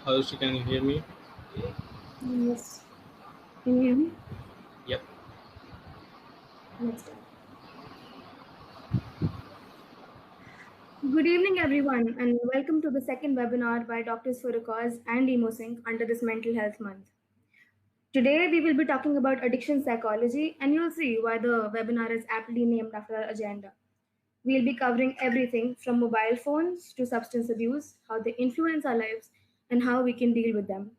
Arushi, can you hear me? Yes. Can you hear me? Yep. Let's start. Good evening, everyone, and welcome to the second webinar by Doctors for a Cause and EmoSync under this Mental Health Month. Today, we will be talking about addiction psychology, and you'll see why the webinar is aptly named after our agenda. We'll be covering everything from mobile phones to substance abuse, how they influence our lives, and how we can deal with them.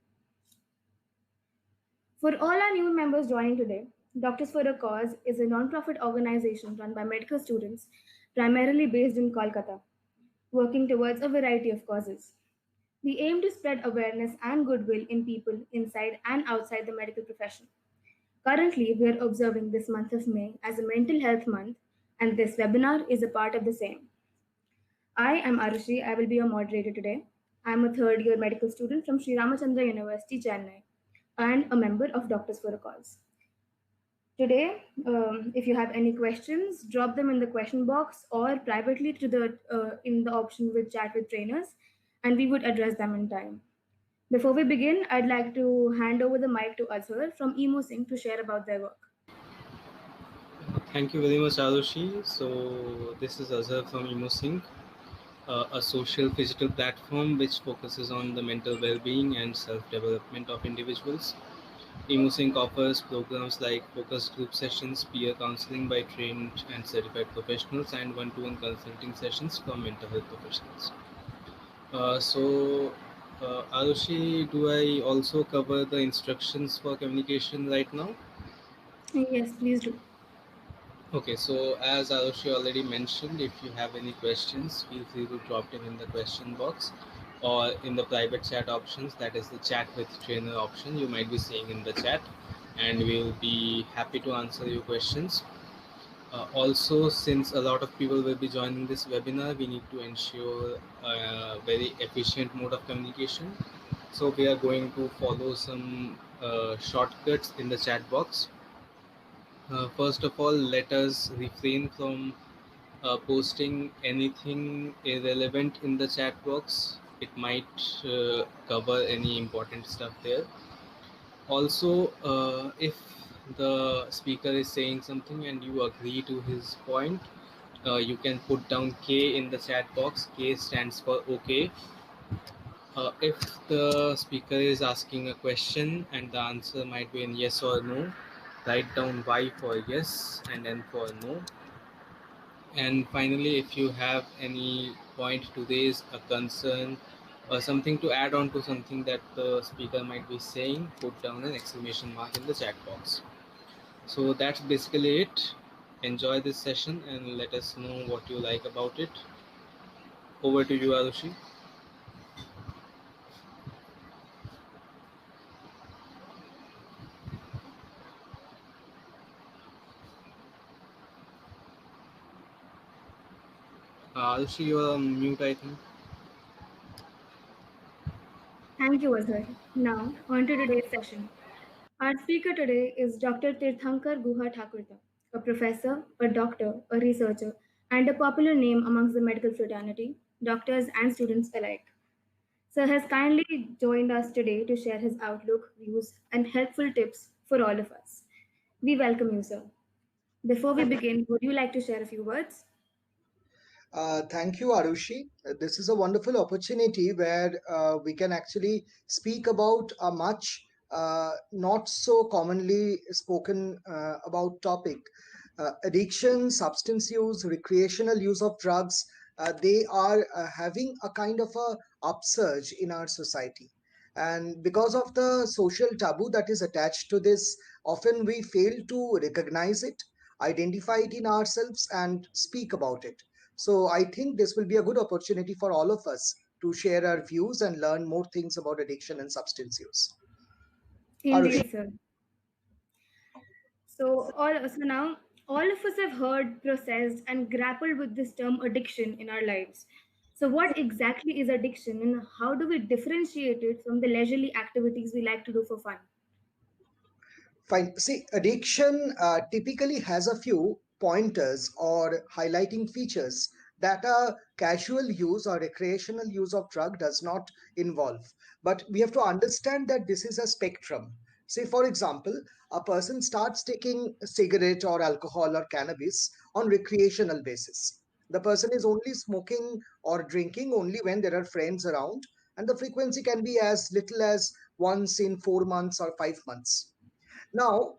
For all our new members joining today, Doctors for a Cause is a non-profit organization run by medical students, primarily based in Kolkata, working towards a variety of causes. We aim to spread awareness and goodwill in people inside and outside the medical profession. Currently, we are observing this month of May as a mental health month, and this webinar is a part of the same. I am Arushi. I will be your moderator today. I am a third year medical student from Sri Ramachandra University, Chennai, and a member of Doctors for a Cause. Today, if you have any questions, drop them in the question box or privately to the in the option with chat with trainers, and we would address them in time. Before we begin, I'd like to hand over the mic to Azhar from EmoSync to share about their work. Thank you very much, Arushi. So, this is Azhar from EmoSync, a social digital platform which focuses on the mental well being and self development of individuals. EmoSync offers programs like focus group sessions, peer counseling by trained and certified professionals, and one to one consulting sessions from mental health professionals. So, Arushi, do I also cover the instructions for communication right now? Yes, please do. Okay, so as Arushi already mentioned, if you have any questions, feel free to drop them in the question box or in the private chat options. That is the chat with trainer option you might be seeing in the chat, and we'll be happy to answer your questions. Also, since a lot of people will be joining this webinar, we need to ensure a very efficient mode of communication. So we are going to follow some shortcuts in the chat box. First of all, let us refrain from posting anything irrelevant in the chat box. It might cover any important stuff there. Also, if the speaker is saying something and you agree to his point, you can put down K in the chat box. K stands for OK. If the speaker is asking a question and the answer might be in yes or no, write down Y for yes and N for no. And finally, if you have any point to raise, a concern, or something to add on to something that the speaker might be saying, put down an exclamation mark in the chat box. So that's basically it. Enjoy this session and let us know what you like about it. Over to you, Arushi. Arushi, you are on mute, I think. Thank you, Azhar. Now, on to today's session. Our speaker today is Dr. Tirthankar Guha Thakurta, a professor, a doctor, a researcher, and a popular name amongst the medical fraternity, doctors and students alike. Sir has kindly joined us today to share his outlook, views, and helpful tips for all of us. We welcome you, sir. Before we begin, would you like to share a few words? Thank you, Arushi. This is a wonderful opportunity where we can actually speak about a much not so commonly spoken about topic. Addiction, substance use, recreational use of drugs, they are having a kind of a upsurge in our society. And because of the social taboo that is attached to this, often we fail to recognize it, identify it in ourselves, and speak about it. So I think this will be a good opportunity for all of us to share our views and learn more things about addiction and substance use. Arushi. Indeed, sir. So now all of us have heard, processed, and grappled with this term addiction in our lives. So, what exactly is addiction, and how do we differentiate it from the leisurely activities we like to do for fun? Fine. See, addiction typically has a few pointers or highlighting features that a casual use or recreational use of drug does not involve. But we have to understand that this is a spectrum. Say, for example, a person starts taking cigarette or alcohol or cannabis on recreational basis. The person is only smoking or drinking only when there are friends around, and the frequency can be as little as once in 4 months or 5 months. Now,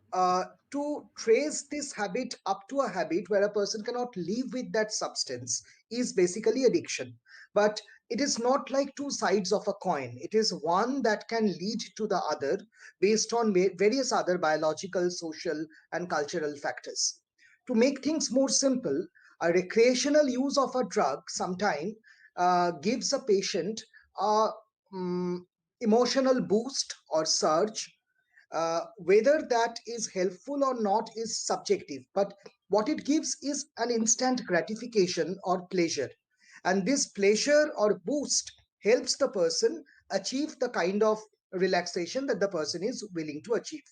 to trace this habit up to a habit where a person cannot live with that substance is basically addiction. But it is not like two sides of a coin. It is one that can lead to the other based on various other biological, social, and cultural factors. To make things more simple, a recreational use of a drug sometimes gives a patient a emotional boost or surge. Whether that is helpful or not is subjective, but what it gives is an instant gratification or pleasure. And this pleasure or boost helps the person achieve the kind of relaxation that the person is willing to achieve.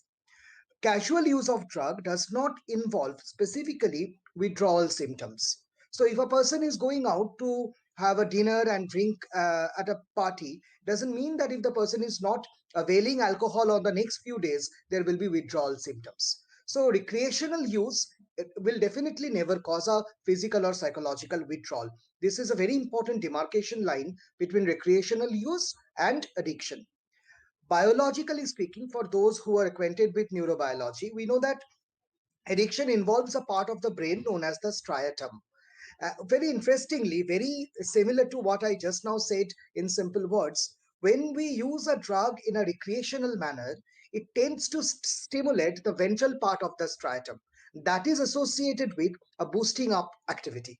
Casual use of drug does not involve specifically withdrawal symptoms. So if a person is going out to have a dinner and drink at a party, doesn't mean that if the person is not availing alcohol on the next few days, there will be withdrawal symptoms. So recreational use will definitely never cause a physical or psychological withdrawal. This is a very important demarcation line between recreational use and addiction. Biologically speaking, for those who are acquainted with neurobiology, we know that addiction involves a part of the brain known as the striatum. Very interestingly, very similar to what I just now said in simple words, when we use a drug in a recreational manner, it tends to stimulate the ventral part of the striatum. That is associated with a boosting up activity.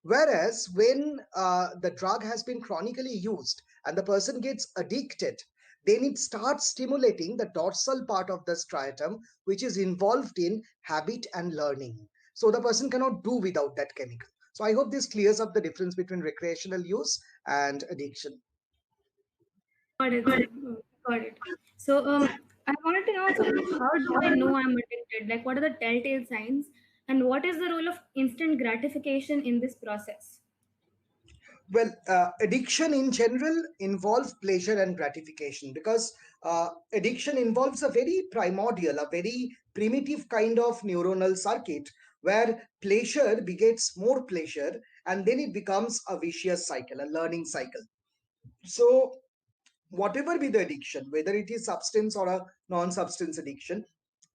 Whereas when the drug has been chronically used and the person gets addicted, then it starts stimulating the dorsal part of the striatum, which is involved in habit and learning. So the person cannot do without that chemical. So I hope this clears up the difference between recreational use and addiction. Got it, sir. Got it. So, I wanted to know, sir, how do I know I'm addicted? Like, what are the telltale signs, and what is the role of instant gratification in this process? Well, addiction in general involves pleasure and gratification because addiction involves a very primordial, a very primitive kind of neuronal circuit where pleasure begets more pleasure and then it becomes a vicious cycle, a learning cycle. So, whatever be the addiction, whether it is substance or a non substance addiction,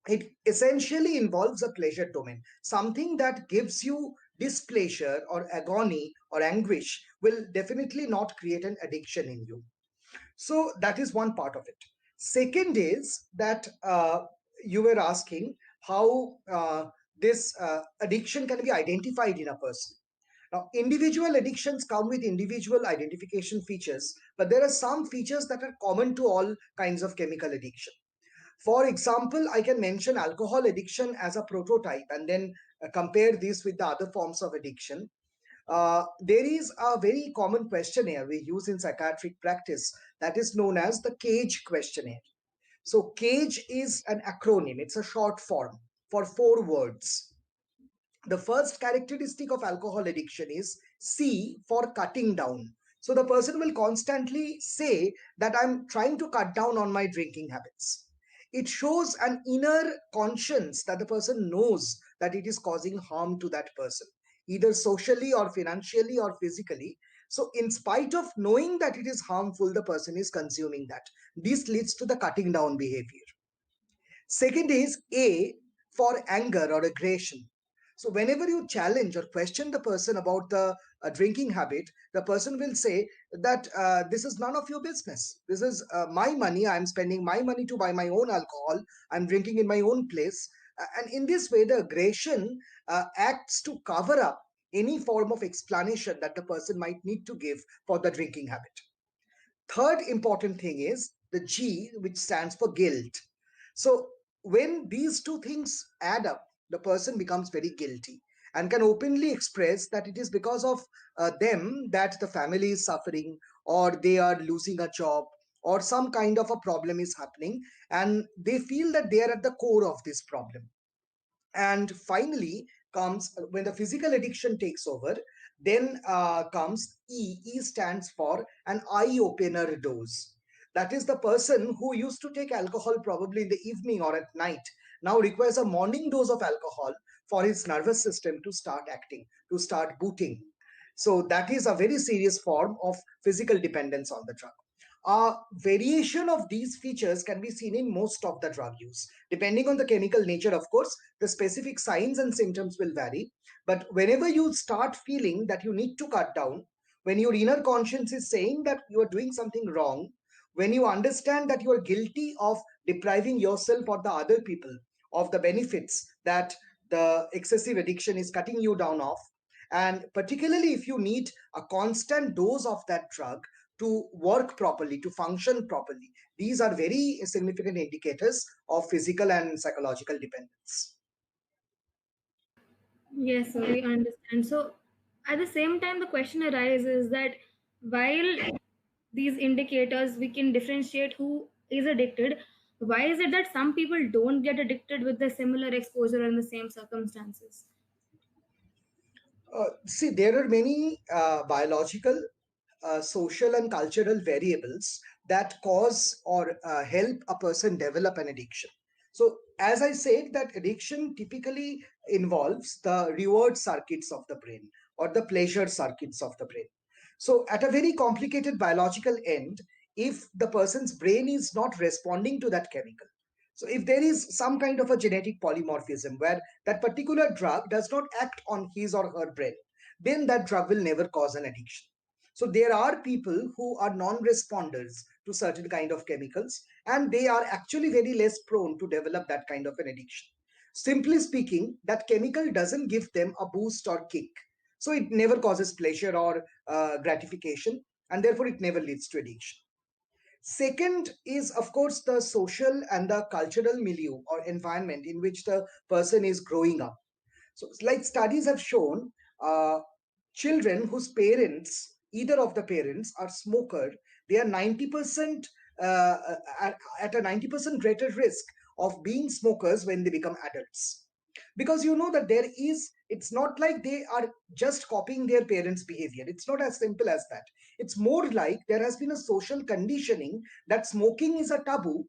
it essentially involves a pleasure domain. Something that gives you displeasure or agony or anguish will definitely not create an addiction in you. So that is one part of it. Second is that you were asking how this addiction can be identified in a person. Now, individual addictions come with individual identification features, but there are some features that are common to all kinds of chemical addiction. For example, I can mention alcohol addiction as a prototype and then compare this with the other forms of addiction. There is a very common questionnaire we use in psychiatric practice that is known as the CAGE questionnaire. So, CAGE is an acronym, it's a short form for 4 words. The first characteristic of alcohol addiction is C for cutting down. So, the person will constantly say that I'm trying to cut down on my drinking habits. It shows an inner conscience that the person knows that it is causing harm to that person, either socially or financially or physically. So, in spite of knowing that it is harmful, the person is consuming that. This leads to the cutting down behavior. Second is A for anger or aggression. So, whenever you challenge or question the person about the drinking habit, the person will say that this is none of your business. This is my money. I'm spending my money to buy my own alcohol. I'm drinking in my own place. And in this way, the aggression acts to cover up any form of explanation that the person might need to give for the drinking habit. Third important thing is the G, which stands for guilt. So, when these two things add up, the person becomes very guilty and can openly express that it is because of them that the family is suffering or they are losing a job or some kind of a problem is happening, and they feel that they are at the core of this problem. And finally comes when the physical addiction takes over, Then comes E. E stands for an eye opener dose. That is the person who used to take alcohol probably in the evening or at night now requires a morning dose of alcohol for his nervous system to start acting, to start booting. So that is a very serious form of physical dependence on the drug. A variation of these features can be seen in most of the drug use. Depending on the chemical nature, of course, the specific signs and symptoms will vary. But whenever you start feeling that you need to cut down, when your inner conscience is saying that you are doing something wrong, when you understand that you are guilty of depriving yourself or the other people of the benefits that the excessive addiction is cutting you down off, and particularly if you need a constant dose of that drug to work properly, to function properly, these are very significant indicators of physical and psychological dependence. Yes, sir, we understand. So, at the same time, the question arises that while these indicators we can differentiate who is addicted, why is it that some people don't get addicted with the similar exposure in the same circumstances? See, there are many biological, social, and cultural variables that cause or help a person develop an addiction. So, as I said, that addiction typically involves the reward circuits of the brain or the pleasure circuits of the brain. So, at a very complicated biological end, if the person's brain is not responding to that chemical, so if there is some kind of a genetic polymorphism where that particular drug does not act on his or her brain, then that drug will never cause an addiction. So there are people who are non-responders to certain kind of chemicals, and they are actually very less prone to develop that kind of an addiction. Simply speaking, that chemical doesn't give them a boost or kick. So it never causes pleasure or gratification, and therefore it never leads to addiction. Second is, of course, the social and the cultural milieu or environment in which the person is growing up. So, like studies have shown, children whose parents, either of the parents, are smoker, they are 90% at a 90% greater risk of being smokers when they become adults. Because you know that there is, it's not like they are just copying their parents' behavior. It's not as simple as that. It's more like there has been a social conditioning that smoking is a taboo.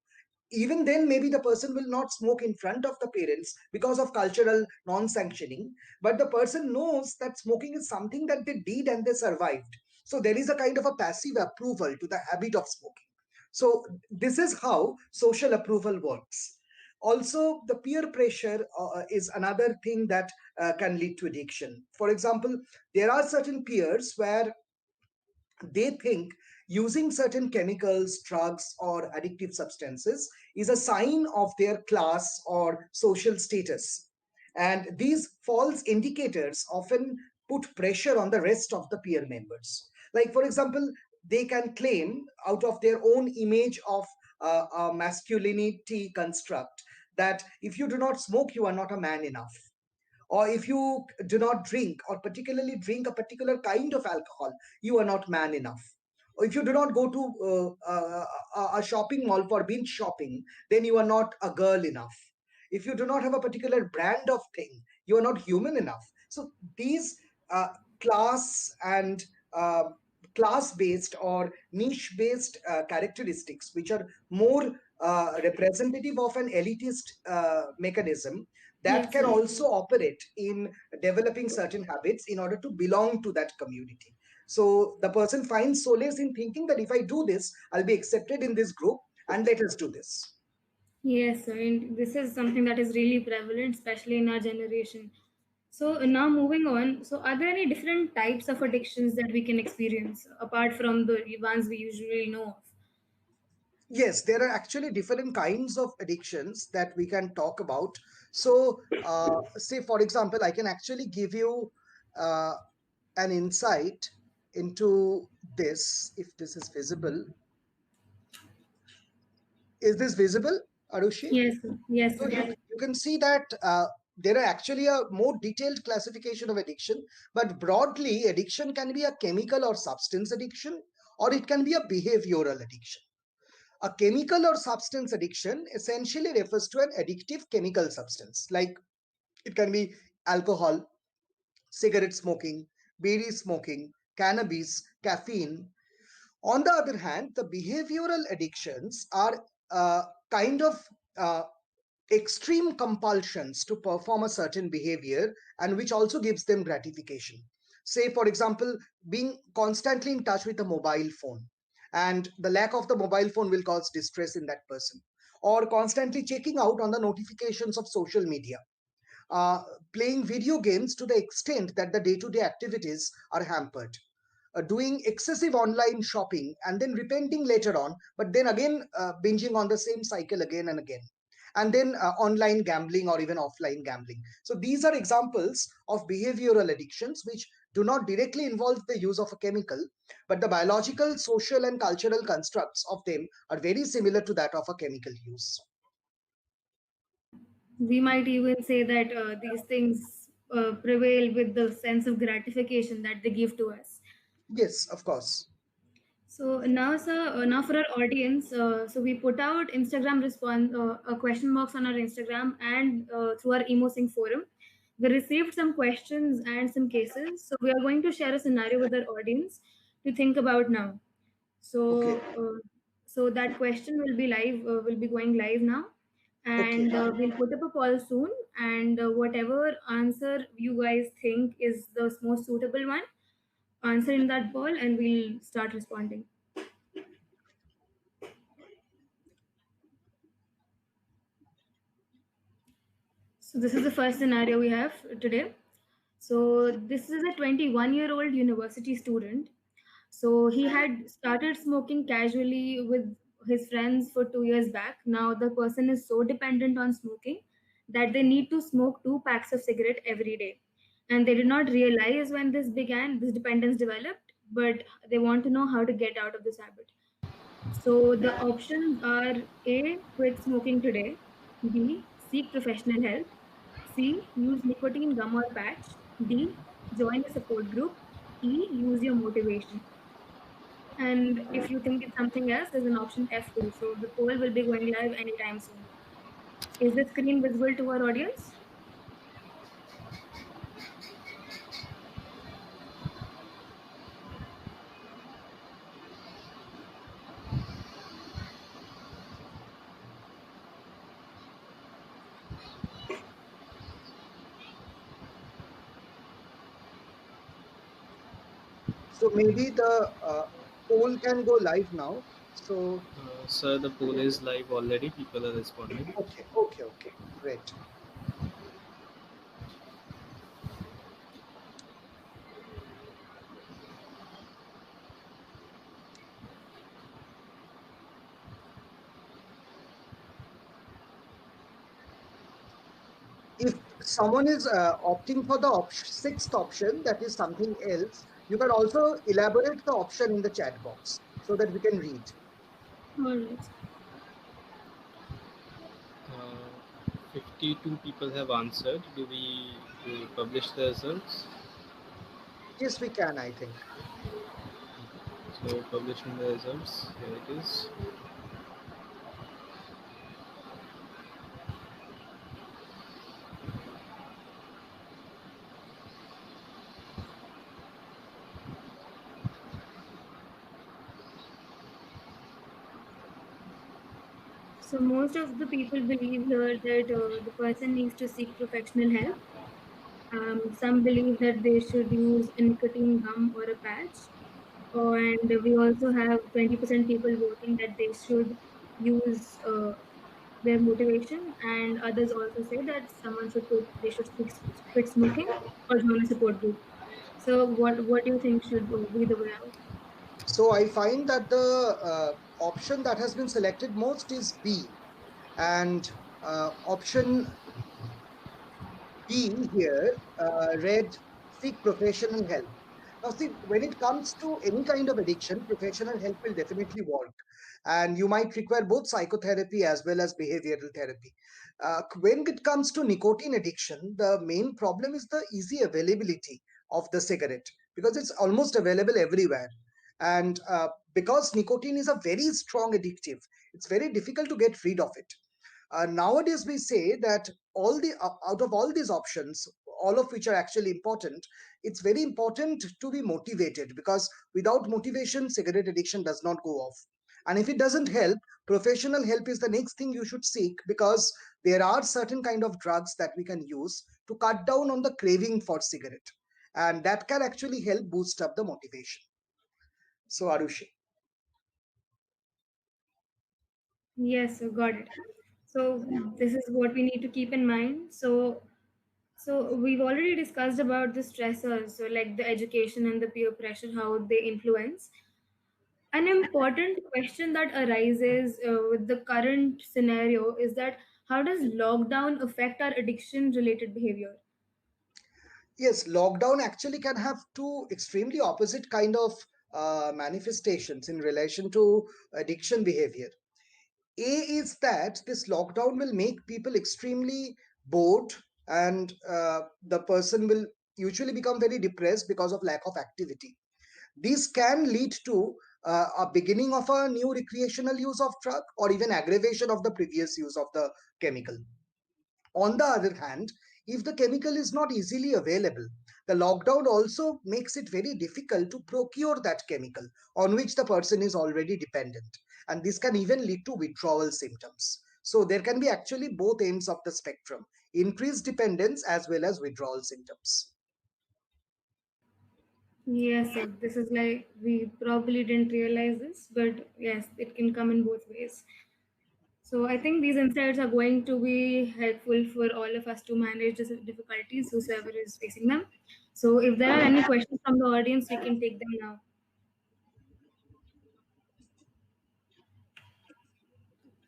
Even then, maybe the person will not smoke in front of the parents because of cultural non-sanctioning, but the person knows that smoking is something that they did and they survived. So there is a kind of a passive approval to the habit of smoking. So this is how social approval works. Also, the peer pressure is another thing that can lead to addiction. For example, there are certain peers where they think using certain chemicals, drugs, or addictive substances is a sign of their class or social status. And these false indicators often put pressure on the rest of the peer members. Like, for example, they can claim out of their own image of a masculinity construct that if you do not smoke, you are not a man enough, or if you do not drink or particularly drink a particular kind of alcohol, you are not man enough, or if you do not go to a shopping mall for binge shopping, then you are not a girl enough. If you do not have a particular brand of thing, you are not human enough. So these uh, class and class based or niche based characteristics, which are more representative of an elitist mechanism, that Yes, can sir. also operate in developing certain habits in order to belong to that community. So the person finds solace in thinking that if I do this, I'll be accepted in this group, and let us do this. Yes, sir. And this is something that is really prevalent, especially in our generation. So now moving on. So are there any different types of addictions that we can experience apart from the ones we usually know of? Yes, there are actually different kinds of addictions that we can talk about. So, say for example, I can actually give you uh, an insight into this, if this is visible. Is this visible, Arushi? Yes, sir. Yes, So sir. you can see that there are actually a more detailed classification of addiction, but broadly, addiction can be a chemical or substance addiction, or it can be a behavioral addiction. A chemical or substance addiction essentially refers to an addictive chemical substance, like it can be alcohol, cigarette smoking, berry smoking, cannabis, caffeine. On the other hand, the behavioral addictions are kind of uh, extreme compulsions to perform a certain behavior and which also gives them gratification. Say, for example, being constantly in touch with a mobile phone, and the lack of the mobile phone will cause distress in that person, or constantly checking out on the notifications of social media, uh, playing video games to the extent that the day to day activities are hampered, doing excessive online shopping and then repenting later on, but then again binging on the same cycle again and again. And then online gambling or even offline gambling. So these are examples of behavioral addictions which do not directly involve the use of a chemical, but the biological, social, and cultural constructs of them are very similar to that of a chemical use. We might even say that these things prevail with the sense of gratification that they give to us. Yes, of course. So now, sir, now for our audience, so we put out Instagram response, a question box on our Instagram and through our EmoSync forum. We received some questions and some cases. So we are going to share a scenario with our audience to think about now. Okay. So that question will be live, will be going live now, Okay. and we'll put up a poll soon. And whatever answer you guys think is the most suitable one, answer in that poll, and we'll start responding. So this is the first scenario we have today. So this is a 21-year-old university student. So he had started smoking casually with his friends for 2 years back. Now the person is so dependent on smoking that they need to smoke 2 packs of cigarette every day. And they did not realize when this began, this dependence developed, but they want to know how to get out of this habit. So the options are: A, quit smoking today; B, seek professional help; C, use nicotine gum or patch; D, join a support group; E, use your motivation. And if you think it's something else, there's an option F too. So the poll will be going live anytime soon. Is the screen visible to our audience? So maybe the poll can go live now. So, Sir, the poll is live already. People are responding. okay, okay, okay, great. If someone is opting for the sixth option, that is something else, you can also elaborate the option in the chat box so that we can read. All right. 52 people have answered. Do we publish the results? Yes, we can, I think. So publishing the results. Here it is. So most of the people believe here that the person needs to seek professional help. Some believe that they should use a nicotine gum or a patch. And we also have 20% people voting that they should use their motivation, and others also say that someone should they should quit smoking or join a support group. So what do you think should be the way out? So I find that the option that has been selected most is B, and option B here read seek professional help. Now, see, when it comes to any kind of addiction, professional help will definitely work. And you might require both psychotherapy as well as behavioral therapy. When it comes to nicotine addiction, the main problem is the easy availability of the cigarette because it's almost available everywhere. And because nicotine is a very strong addictive, it's very difficult to get rid of it. Nowadays, we say that out of all these options, all of which are actually important, it's very important to be motivated, because without motivation, cigarette addiction does not go off. And if it doesn't help, professional help is the next thing you should seek, because there are certain kind of drugs that we can use to cut down on the craving for cigarette, and that can actually help boost up the motivation. So Arushi. Yes, so got it. So this is what we need to keep in mind. So we've already discussed about the stressors, so like the education and the peer pressure, how they influence. An important question that arises with the current scenario is that how does lockdown affect our addiction related behavior? Yes, lockdown actually can have two extremely opposite kind of manifestations in relation to addiction behavior. A is that this lockdown will make people extremely bored, and the person will usually become very depressed because of lack of activity. This can lead to a beginning of a new recreational use of drug, or even aggravation of the previous use of the chemical. On the other hand, if the chemical is not easily available, the lockdown also makes it very difficult to procure that chemical on which the person is already dependent. And this can even lead to withdrawal symptoms. So there can be actually both ends of the spectrum, increased dependence as well as withdrawal symptoms. Yes, so this is like we probably didn't realize this, but yes, it can come in both ways. So I think these insights are going to be helpful for all of us to manage the difficulties whosoever is facing them. So if there are any questions from the audience, we can take them now.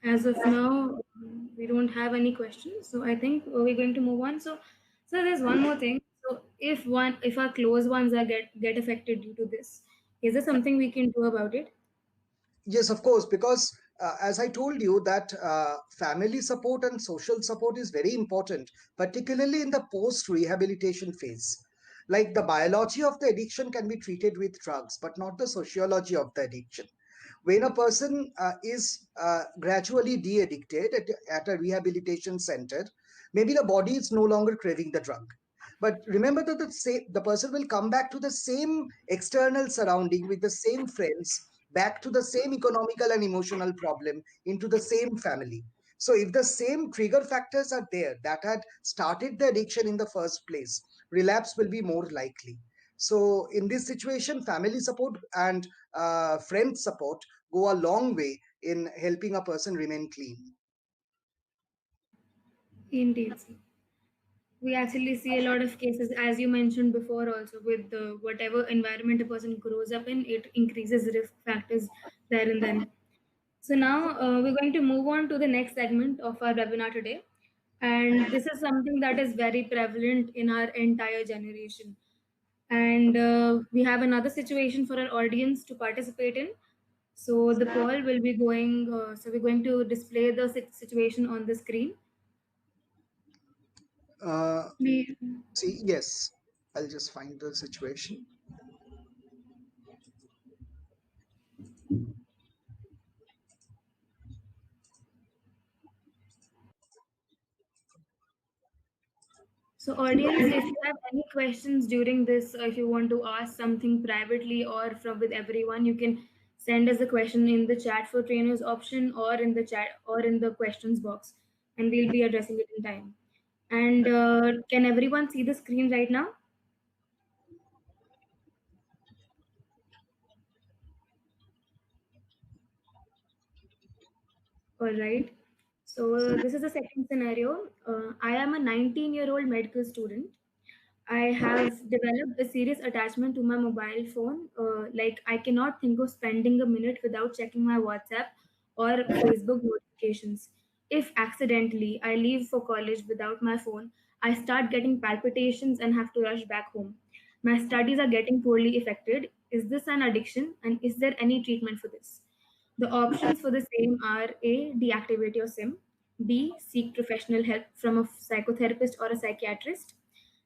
As of now, we don't have any questions, so I think we're going to move on. So there's one more thing. So if our close ones are get affected due to this, is there something we can do about it? Yes, of course, because as I told you that family support and social support is very important, particularly in the post-rehabilitation phase. Like, the biology of the addiction can be treated with drugs, but not the sociology of the addiction. When a person is gradually de-addicted at a rehabilitation center, maybe the body is no longer craving the drug. But remember that the person will come back to the same external surrounding with the same friends, back to the same economical and emotional problem, into the same family. So if the same trigger factors are there that had started the addiction in the first place, relapse will be more likely. So in this situation, family support and friend support go a long way in helping a person remain clean. Indeed. We actually see a lot of cases, as you mentioned before, also with the whatever environment a person grows up in, it increases risk factors there and then. So now we're going to move on to the next segment of our webinar today. And this is something that is very prevalent in our entire generation. And we have another situation for our audience to participate in. So the poll will be going, so we're going to display the situation on the screen. Uh, Please. See, yes, I'll just find the situation. So, audience, if you have any questions during this, if you want to ask something privately or from with everyone, you can send us a question in the chat for trainers option or in the chat or in the questions box, and we'll be addressing it in time. And can everyone see the screen right now? All right. So this is the second scenario. I am a 19-year-old medical student. I have developed a serious attachment to my mobile phone. Like, I cannot think of spending a minute without checking my WhatsApp or Facebook notifications. If accidentally I leave for college without my phone, I start getting palpitations and have to rush back home. My studies are getting poorly affected. Is this an addiction, and is there any treatment for this? The options for the same are: A, deactivate your SIM; B, seek professional help from a psychotherapist or a psychiatrist;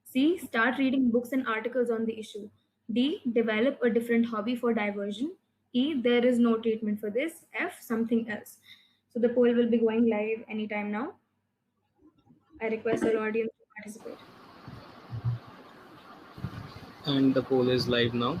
C, start reading books and articles on the issue; D, develop a different hobby for diversion; E, there is no treatment for this; F, something else. So the poll will be going live anytime now. I request our audience to participate. And the poll is live now.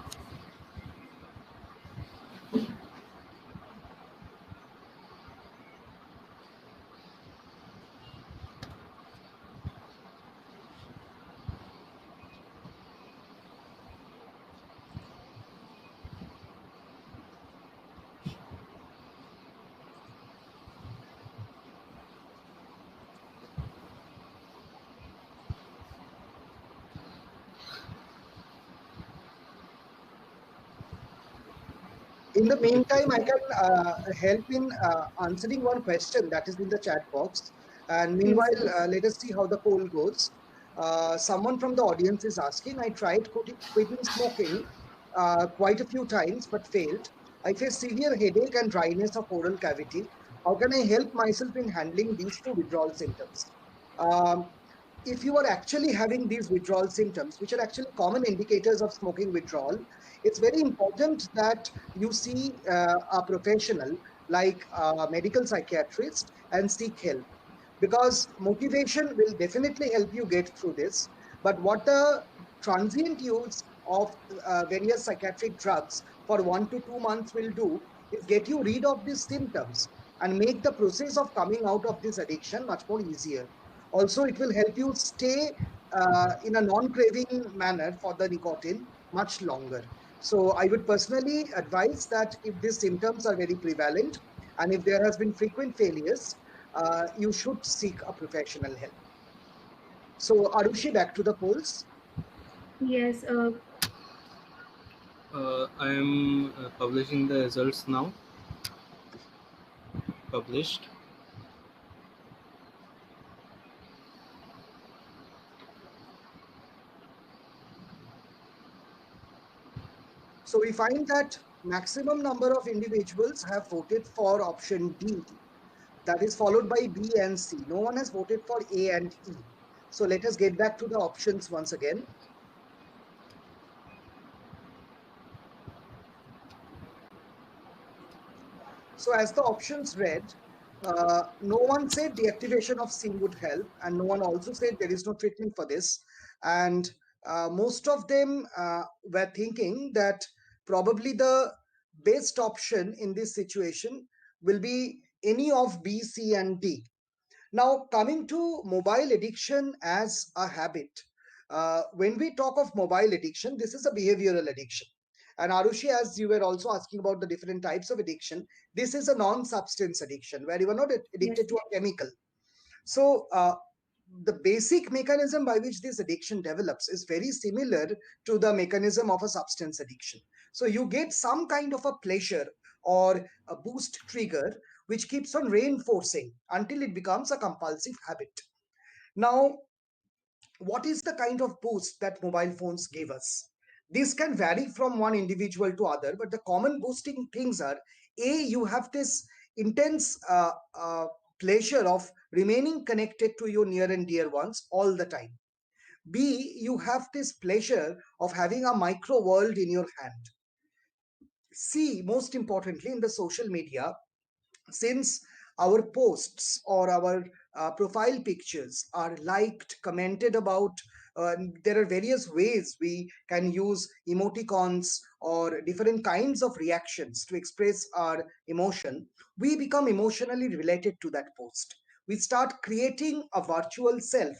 In the Okay. meantime, I can help in answering one question that is in the chat box. And Yes, meanwhile, please. let us see how the poll goes. Someone from the audience is asking, I tried quitting smoking quite a few times but failed. I face severe headache and dryness of oral cavity. How can I help myself in handling these two withdrawal symptoms? Um, if you are actually having these withdrawal symptoms, which are actually common indicators of smoking withdrawal, it's very important that you see a professional like a medical psychiatrist and seek help, because motivation will definitely help you get through this. But what the transient use of various psychiatric drugs for 1 to 2 months will do is get you rid of these symptoms and make the process of coming out of this addiction much more easier. Also, it will help you stay in a non-craving manner for the nicotine much longer. So I would personally advise that if these symptoms are very prevalent and if there has been frequent failures, you should seek a professional help. So Arushi, back to the polls. Yes, I am publishing the results now. Published. So we find that maximum number of individuals have voted for option D. That is followed by B and C. No one has voted for A and E. So let us get back to the options once again. So as the options read, no one said deactivation of SIM would help, and no one also said there is no treatment for this. And most of them were thinking that probably the best option in this situation will be any of B, C, and D. Now, coming to mobile addiction as a habit, when we talk of mobile addiction, this is a behavioral addiction. And Arushi, as you were also asking about the different types of addiction, this is a non substance addiction where you are not yes, addicted to a chemical. So, the basic mechanism by which this addiction develops is very similar to the mechanism of a substance addiction. So, you get some kind of a pleasure or a boost trigger which keeps on reinforcing until it becomes a compulsive habit. Now, what is the kind of boost that mobile phones give us? This can vary from one individual to other, but the common boosting things are: A, you have this intense pleasure of remaining connected to your near and dear ones all the time. B, you have this pleasure of having a micro world in your hand. C, most importantly, in the social media, since our posts or our profile pictures are liked, commented about, there are various ways we can use emoticons or different kinds of reactions to express our emotion. We become emotionally related to that post. We start creating a virtual self.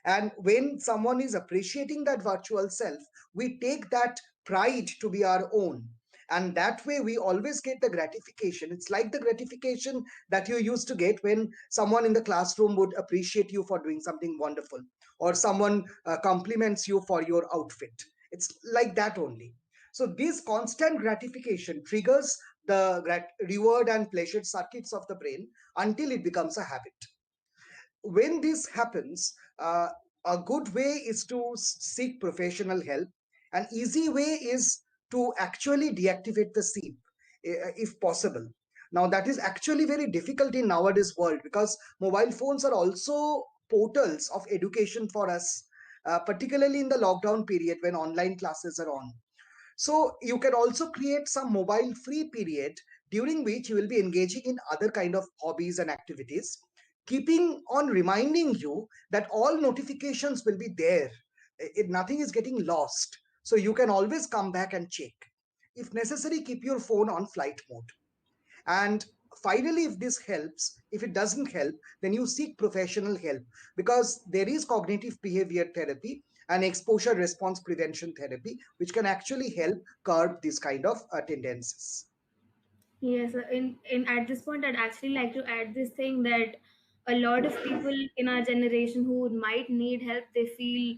And when someone is appreciating that virtual self, we take that pride to be our own, and that way we always get the gratification. It's like the gratification that you used to get when someone in the classroom would appreciate you for doing something wonderful, or someone compliments you for your outfit. It's like that only. So this constant gratification triggers the reward and pleasure circuits of the brain until it becomes a habit. When this happens, a good way is to seek professional help. An easy way is to actually deactivate the SIM, if possible. Now, that is actually very difficult in nowadays world, because mobile phones are also portals of education for us, particularly in the lockdown period when online classes are on. So you can also create some mobile free period during which you will be engaging in other kind of hobbies and activities, keeping on reminding you that all notifications will be there. Nothing is getting lost. So you can always come back and check. If necessary, keep your phone on flight mode. And finally, if this helps, if it doesn't help, then you seek professional help, because there is cognitive behavior therapy and exposure response prevention therapy, which can actually help curb this kind of tendencies. Yes, in at this point, I'd actually like to add this thing that a lot of people in our generation who might need help, they feel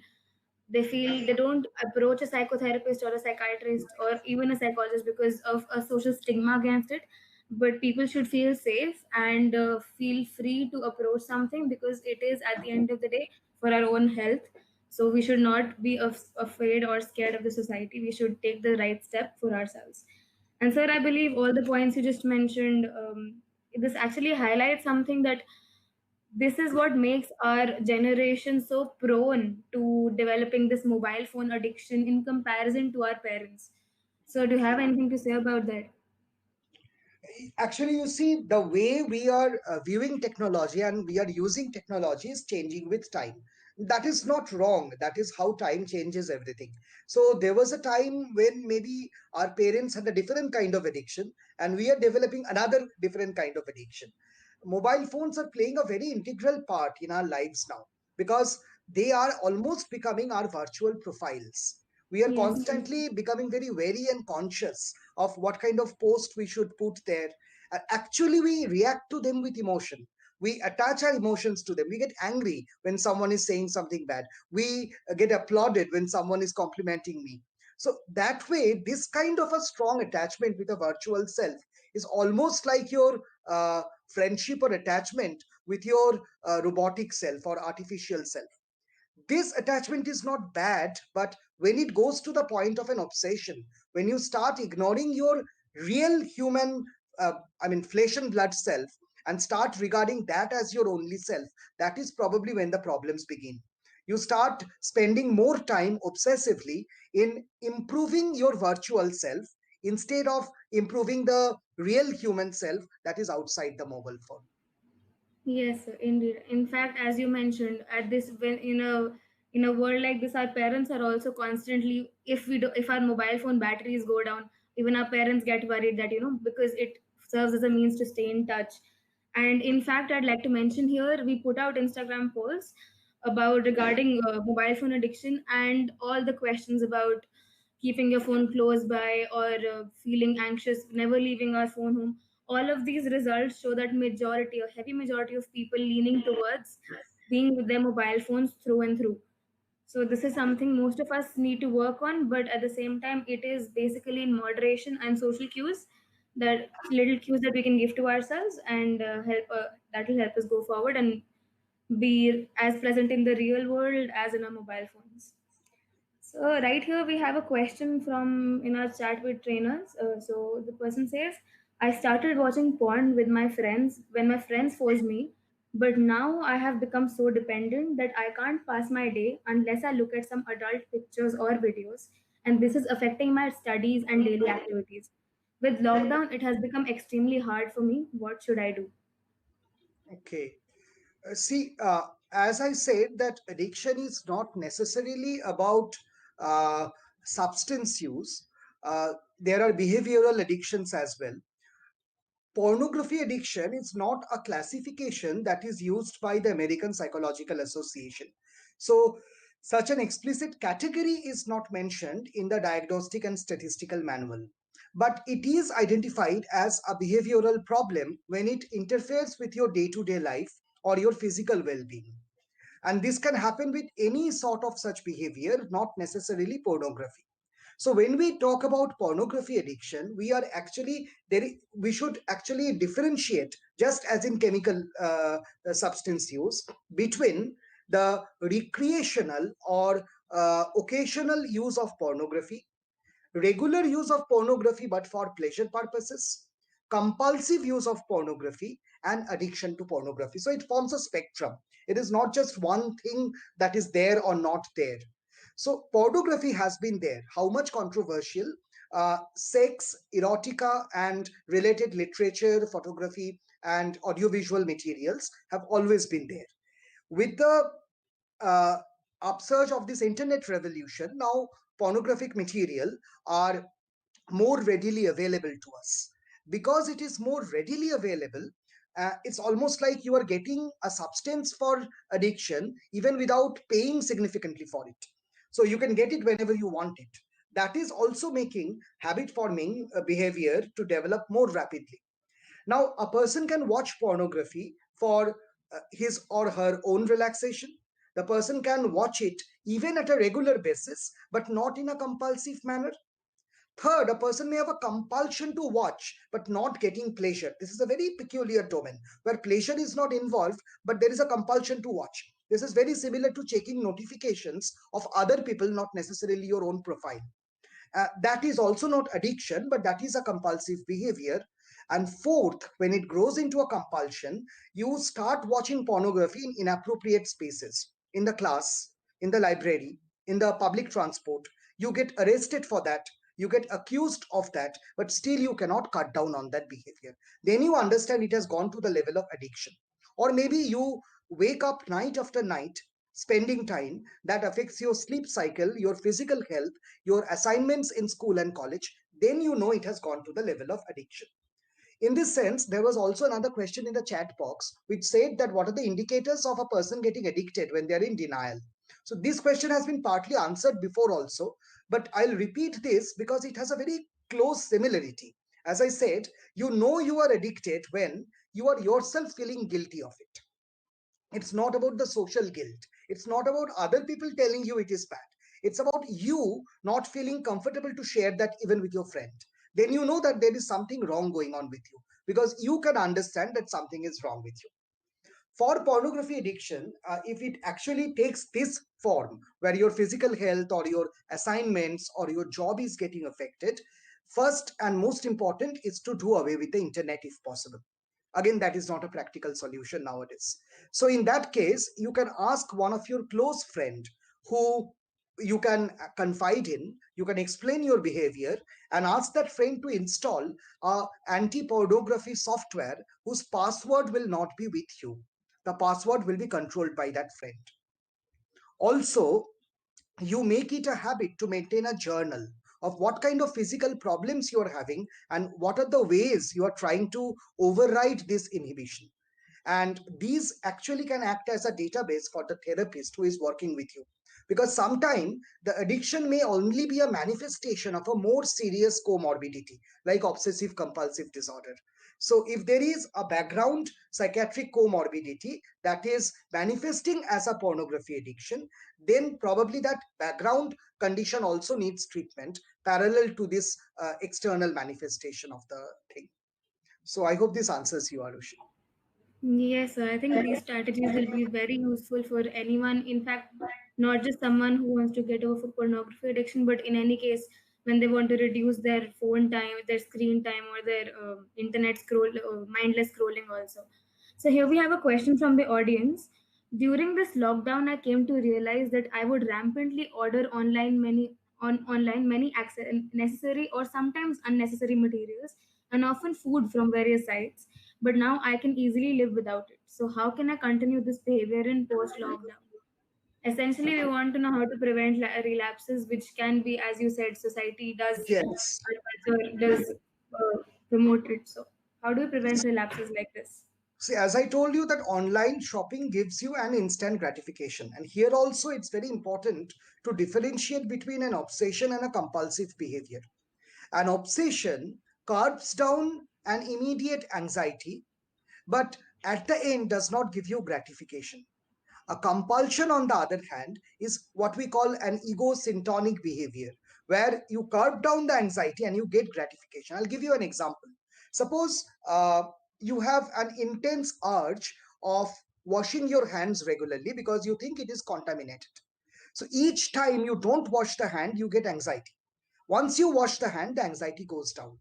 they don't approach a psychotherapist or a psychiatrist or even a psychologist because of a social stigma against it. But people should feel safe and feel free to approach something, because it is at the end of the day for our own health. So we should not be afraid or scared of the society. We should take the right step for ourselves. And sir, I believe all the points you just mentioned, this actually highlights something, that this is what makes our generation so prone to developing this mobile phone addiction in comparison to our parents. So, do you have anything to say about that? Actually, you see, the way we are viewing technology and we are using technology is changing with time. That is not wrong. That is how time changes everything. So there was a time when maybe our parents had a different kind of addiction, and we are developing another different kind of addiction. Mobile phones are playing a very integral part in our lives now, because they are almost becoming our virtual profiles. We are Yes. constantly becoming very wary and conscious of what kind of post we should put there. Actually, we react to them with emotion. We attach our emotions to them. We get angry when someone is saying something bad. We get applauded when someone is complimenting me. So that way, this kind of a strong attachment with a virtual self is almost like your friendship or attachment with your robotic self or artificial self. This attachment is not bad, but when it goes to the point of an obsession, when you start ignoring your real human, I mean, flesh and blood self, and start regarding that as your only self, that is probably when the problems begin. You start spending more time obsessively in improving your virtual self instead of improving the real human self that is outside the mobile phone. Yes, sir, indeed. In fact, as you mentioned, at this when in a world like this, our parents are also constantly, if our mobile phone batteries go down, even our parents get worried that, because it serves as a means to stay in touch. And in fact, I'd like to mention here, we put out Instagram polls about regarding mobile phone addiction, and all the questions about keeping your phone close by, or feeling anxious, never leaving our phone home. All of these results show that majority, a heavy majority of people leaning towards being with their mobile phones through and through. So this is something most of us need to work on, but at the same time, it is basically in moderation and social cues, that little cues that we can give to ourselves, and help that will help us go forward and be as pleasant in the real world as in our mobile phones. So right here we have a question from in our chat with trainers. So the person says, I started watching porn with my friends when my friends forced me, but now I have become so dependent that I can't pass my day unless I look at some adult pictures or videos, and this is affecting my studies and daily activities. With lockdown, it has become extremely hard for me. What should I do? Okay. See, as I said, that addiction is not necessarily about uh, substance use. There are behavioral addictions as well. Pornography addiction is not a classification that is used by the American Psychological Association. So, such an explicit category is not mentioned in the Diagnostic and Statistical Manual. But it is identified as a behavioral problem when it interferes with your day to day life or your physical well being. And this can happen with any sort of such behavior, not necessarily pornography. So when we talk about pornography addiction, we are actually we should actually differentiate, just as in chemical substance use, between the recreational or occasional use of pornography, regular use of pornography but for pleasure purposes, compulsive use of pornography, and addiction to pornography. So it forms a spectrum. It is not just one thing that is there or not there. So pornography has been there. How much controversial? Sex, erotica, and related literature, photography, and audiovisual materials have always been there. With the uh, upsurge of this internet revolution, now pornographic material are more readily available to us. Because it is more readily available, it's almost like you are getting a substance for addiction even without paying significantly for it. So you can get it whenever you want it. That is also making habit forming behavior to develop more rapidly. Now, a person can watch pornography for his or her own relaxation. The person can watch it even at a regular basis, but not in a compulsive manner. Third, a person may have a compulsion to watch but not getting pleasure. This is a very peculiar domain where pleasure is not involved, but there is a compulsion to watch. This is very similar to checking notifications of other people, not necessarily your own profile. That is also not addiction, but that is a compulsive behavior. And fourth, when it grows into a compulsion, you start watching pornography in inappropriate spaces, in the class, in the library, in the public transport. You get arrested for that. You get accused of that, but still you cannot cut down on that behavior. Then you understand it has gone to the level of addiction. Or maybe you wake up night after night spending time that affects your sleep cycle, your physical health, your assignments in school and college, then you know it has gone to the level of addiction. In this sense, there was also another question in the chat box which said that what are the indicators of a person getting addicted when they are in denial? So this question has been partly answered before also, but I'll repeat this because it has a very close similarity. As I said, you know you are addicted when you are yourself feeling guilty of it. It's not about the social guilt. It's not about other people telling you it is bad. It's about you not feeling comfortable to share that even with your friend. Then you know that there is something wrong going on with you because you can understand that something is wrong with you. For pornography addiction, if it actually takes this form where your physical health or your assignments or your job is getting affected, first and most important is to do away with the internet if possible. Again, that is not a practical solution nowadays. So in that case, you can ask one of your close friend who you can confide in, you can explain your behavior and ask that friend to install a anti-pornography software whose password will not be with you. The password will be controlled by that friend. Also, you make it a habit to maintain a journal of what kind of physical problems you are having and what are the ways you are trying to override this inhibition. And these actually can act as a database for the therapist who is working with you, because sometimes the addiction may only be a manifestation of a more serious comorbidity like obsessive compulsive disorder. So if there is a background psychiatric comorbidity that is manifesting as a pornography addiction, then probably that background condition also needs treatment parallel to this external manifestation of the thing. So I hope this answers you, Arushi. Yes, sir. I think these strategies will be very useful for anyone. In fact, not just someone who wants to get over pornography addiction, but in any case, when they want to reduce their phone time, their screen time, or their internet mindless scrolling also. So here we have a question from the audience. During this lockdown, I came to realize that I would rampantly order online many necessary or sometimes unnecessary materials and often food from various sites, but now I can easily live without it. So, how can I continue this behavior in post lockdown? Essentially, we want to know how to prevent relapses, which can be, as you said, society does, Yes. our culture does promote it. So, how do we prevent relapses like this? See, as I told you, that online shopping gives you an instant gratification. And here also, it's very important to differentiate between an obsession and a compulsive behavior. An obsession carves down an immediate anxiety, but at the end does not give you gratification. A compulsion, on the other hand, is what we call an ego-syntonic behavior, where you curb down the anxiety and you get gratification. I'll give you an example. Suppose you have an intense urge of washing your hands regularly because you think it is contaminated. So each time you don't wash the hand, you get anxiety. Once you wash the hand, the anxiety goes down.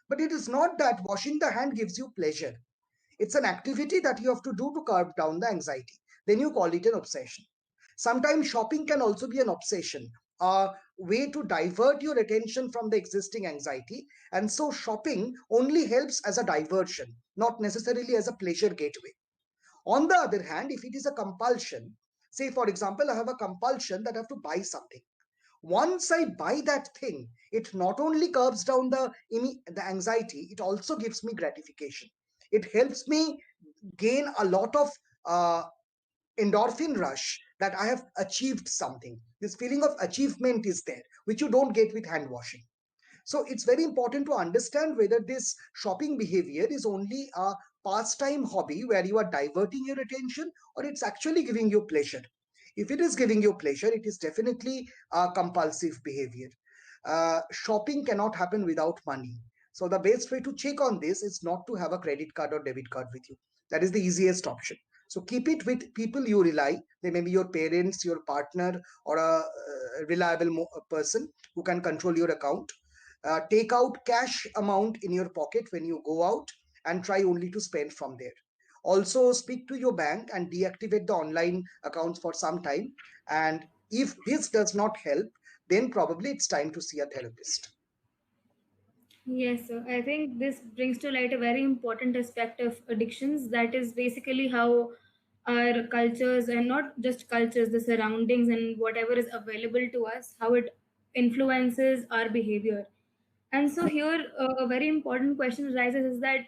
But it is not that washing the hand gives you pleasure. It's an activity that you have to do to curb down the anxiety. Then you call it an obsession. Sometimes shopping can also be an obsession, a way to divert your attention from the existing anxiety. And so shopping only helps as a diversion, not necessarily as a pleasure gateway. On the other hand, if it is a compulsion, say for example, I have a compulsion that I have to buy something. Once I buy that thing, it not only curbs down the anxiety, it also gives me gratification. It helps me gain a lot of uh, endorphin rush that I have achieved something. This feeling of achievement is there, which you don't get with hand washing. So it's very important to understand whether this shopping behavior is only a pastime hobby where you are diverting your attention, or it's actually giving you pleasure. If it is giving you pleasure, it is definitely a compulsive behavior. Shopping cannot happen without money. So the best way to check on this is not to have a credit card or debit card with you. That is the easiest option. So keep it with people you rely. They may be your parents, your partner, or a reliable person who can control your account. Take out cash amount in your pocket when you go out and try only to spend from there. Also speak to your bank and deactivate the online accounts for some time, and if this does not help, then probably it's time to see a therapist. Yes, so I think this brings to light a very important aspect of addictions. That is basically how our cultures, and not just cultures, the surroundings and whatever is available to us, how it influences our behavior. And so here, a very important question arises is that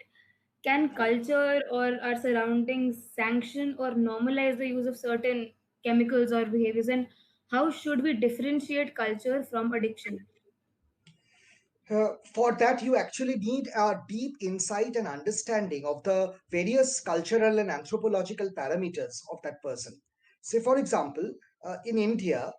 can culture or our surroundings sanction or normalize the use of certain chemicals or behaviors? And how should we differentiate culture from addiction? For that, you actually need a deep insight and understanding of the various cultural and anthropological parameters of that person. Say, for example, in India,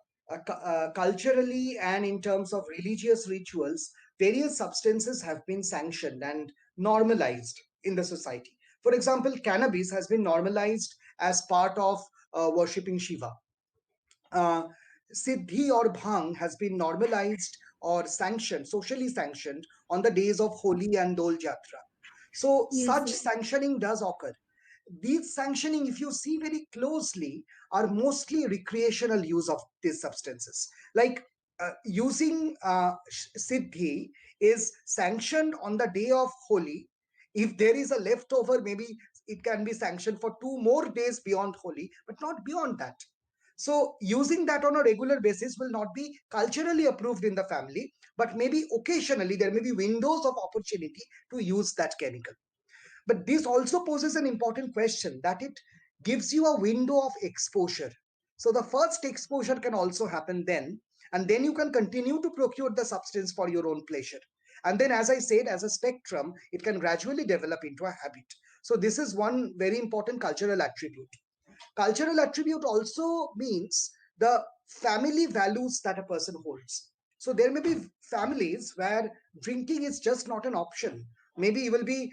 culturally and in terms of religious rituals, various substances have been sanctioned and normalized in the society. For example, cannabis has been normalized as part of worshipping Shiva. uh, Siddhi or Bhang has been normalized or sanctioned, socially sanctioned on the days of Holi and Dol Jatra. So Yes, such sir. sanctioning does occur. These sanctioning, if you see very closely, are mostly recreational use of these substances. Like using Siddhi is sanctioned on the day of Holi. If there is a leftover, maybe it can be sanctioned for 2 more days beyond Holi, but not beyond that. So using that on a regular basis will not be culturally approved in the family, but maybe occasionally there may be windows of opportunity to use that chemical. But this also poses an important question that it gives you a window of exposure. So the first exposure can also happen then, and then you can continue to procure the substance for your own pleasure. And then, as I said, as a spectrum, it can gradually develop into a habit. So this is one very important cultural attribute. Cultural attribute also means the family values that a person holds. So there may be families where drinking is just not an option. Maybe you will be,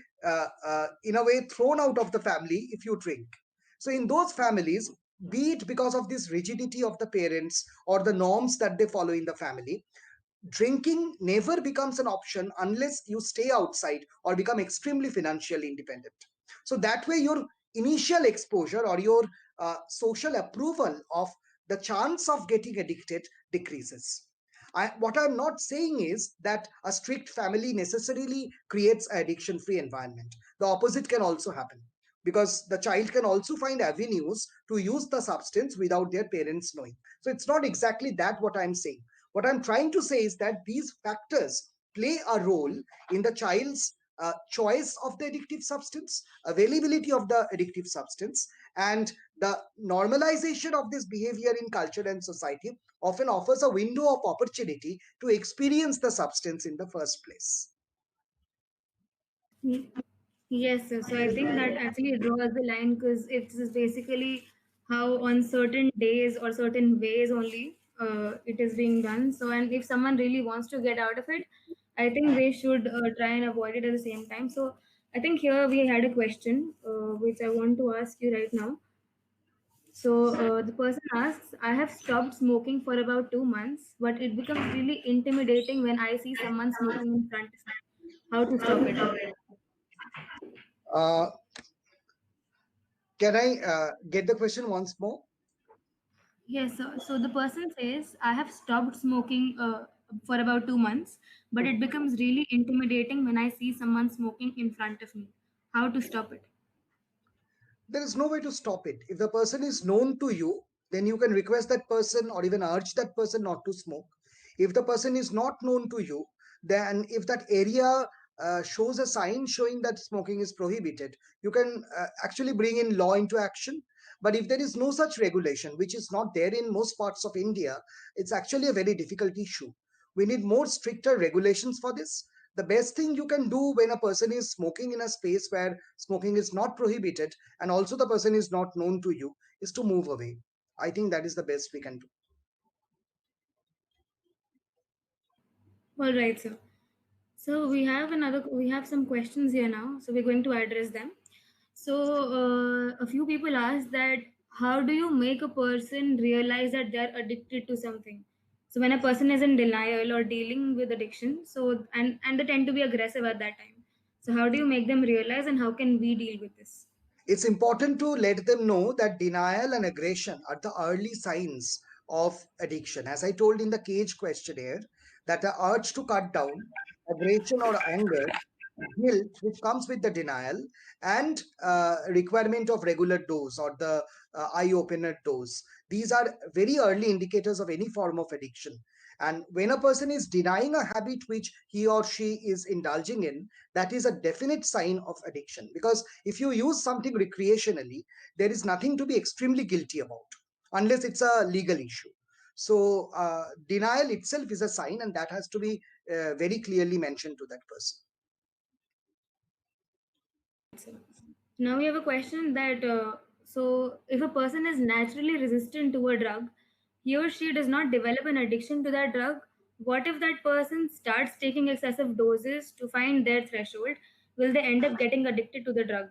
in a way, thrown out of the family if you drink. So in those families, be it because of this rigidity of the parents or the norms that they follow in the family, drinking never becomes an option unless you stay outside or become extremely financially independent. So that way, your initial exposure or your social approval of the chance of getting addicted decreases. What I'm not saying is that a strict family necessarily creates an addiction free environment. The opposite can also happen, because the child can also find avenues to use the substance without their parents knowing. So it's not exactly that what I'm saying. What I'm trying to say is that these factors play a role in the child's choice of the addictive substance, availability of the addictive substance, and the normalization of this behavior in culture and society often offers a window of opportunity to experience the substance in the first place. Y- Yes, sir. So I think that actually draws the line because it is basically how on certain days or certain ways only it is being done. So, and if someone really wants to get out of it, I think they should try and avoid it at the same time. So, I think here we had a question which I want to ask you right now. So, the person asks, I have stopped smoking for about 2 months, but it becomes really intimidating when I see someone smoking in front of me. How to stop it? Uh, can I get the question once more? Yes, so the person says, I have stopped smoking for about 2 months, but it becomes really intimidating when I see someone smoking in front of me. How to stop it? There is no way to stop it. If the person is known to you, then you can request that person or even urge that person not to smoke. If the person is not known to you, then if that area shows a sign showing that smoking is prohibited, you can actually bring in law into action. But if there is no such regulation, which is not there in most parts of India, it's actually a very difficult issue. We need more stricter regulations for this. The best thing you can do when a person is smoking in a space where smoking is not prohibited and also the person is not known to you is to move away. I think that is the best we can do. All right, sir. So we have some questions here now. So we're going to address them. So a few people asked that how do you make a person realize that they're addicted to something? So when a person is in denial or dealing with addiction, so and they tend to be aggressive at that time. So how do you make them realize, and how can we deal with this? It's important to let them know that denial and aggression are the early signs of addiction. As I told in the cage questionnaire, that the urge to cut down, aggression or anger, guilt, which comes with the denial, and requirement of regular dose or the eye opener dose. These are very early indicators of any form of addiction. And when a person is denying a habit which he or she is indulging in, that is a definite sign of addiction. Because if you use something recreationally, there is nothing to be extremely guilty about, unless it's a legal issue. So, denial itself is a sign, and that has to be very clearly mentioned to that person. Now we have a question that so if a person is naturally resistant to a drug, he or she does not develop an addiction to that drug. What if that person starts taking excessive doses to find their threshold? Will they end up getting addicted to the drug?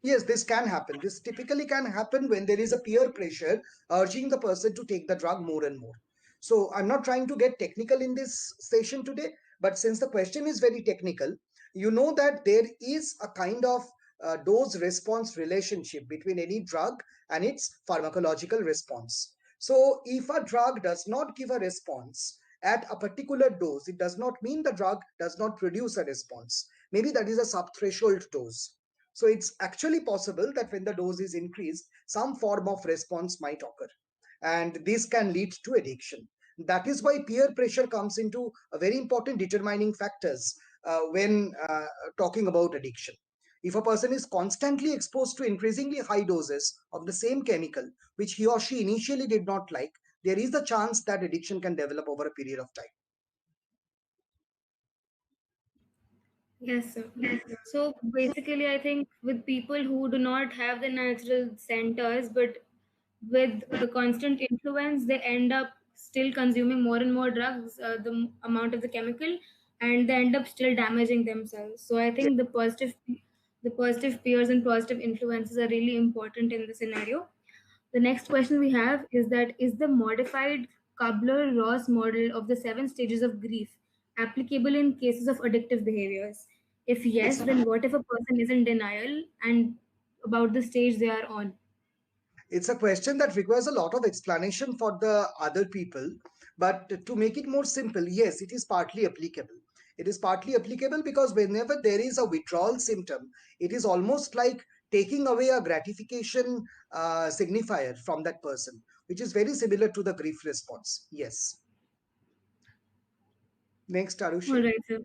Yes, this can happen. This typically can happen when there is a peer pressure urging the person to take the drug more and more. So I'm not trying to get technical in this session today, but since the question is very technical, you know that there is a kind of dose response relationship between any drug and its pharmacological response. So if a drug does not give a response at a particular dose, it does not mean the drug does not produce a response. Maybe that is a subthreshold dose. So it's actually possible that when the dose is increased, some form of response might occur. And this can lead to addiction. That is why peer pressure comes into a very important determining factors when talking about addiction. If a person is constantly exposed to increasingly high doses of the same chemical, which he or she initially did not like, there is a chance that addiction can develop over a period of time. Yes, sir. So basically, I think with people who do not have the natural centers, but with the constant influence, they end up still consuming more and more drugs, amount of the chemical, and they end up still damaging themselves. So I think the positive peers and positive influences are really important in the scenario. The next question we have is that is the modified Kubler-Ross model of the seven stages of grief applicable in cases of addictive behaviors? If It's yes, then what if a person is in denial and about the stage they are on? it's a question that requires a lot of explanation for the other people, but to make it more simple, yes, it is partly applicable. It is partly applicable because whenever there is a withdrawal symptom, it is almost like taking away a gratification signifier from that person, which is very similar to the grief response. Yes. Next, All Arushi. right, sir.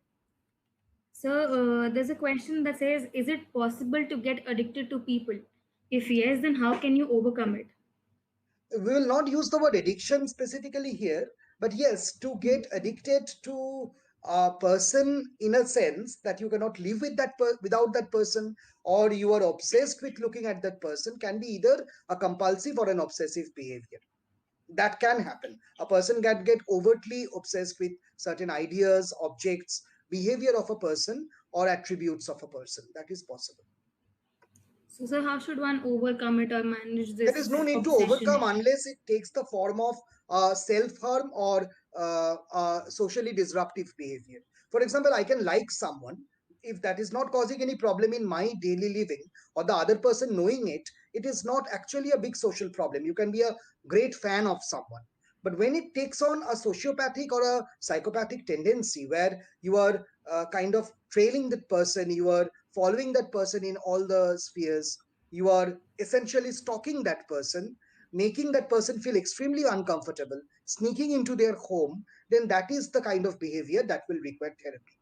So there's a question that says, is it possible to get addicted to people? If yes, then how can you overcome it? We will not use the word addiction specifically here, but yes, to get addicted to a person in a sense that you cannot live with without that person, or you are obsessed with looking at that person, can be either a compulsive or an obsessive behavior. That can happen. A person can get overtly obsessed with certain ideas, objects, behavior of a person, or attributes of a person. That is possible. So, sir, how should one overcome it or manage There is no this need to obsession? overcome unless it takes the form of self-harm or socially disruptive behavior. For example, I can like someone. If that is not causing any problem in my daily living or the other person knowing it, it is not actually a big social problem. You can be a great fan of someone. But when it takes on a sociopathic or a psychopathic tendency where you are kind of trailing that person, you are following that person in all the spheres, you are essentially stalking that person, making that person feel extremely uncomfortable, sneaking into their home, then that is the kind of behavior that will require therapy.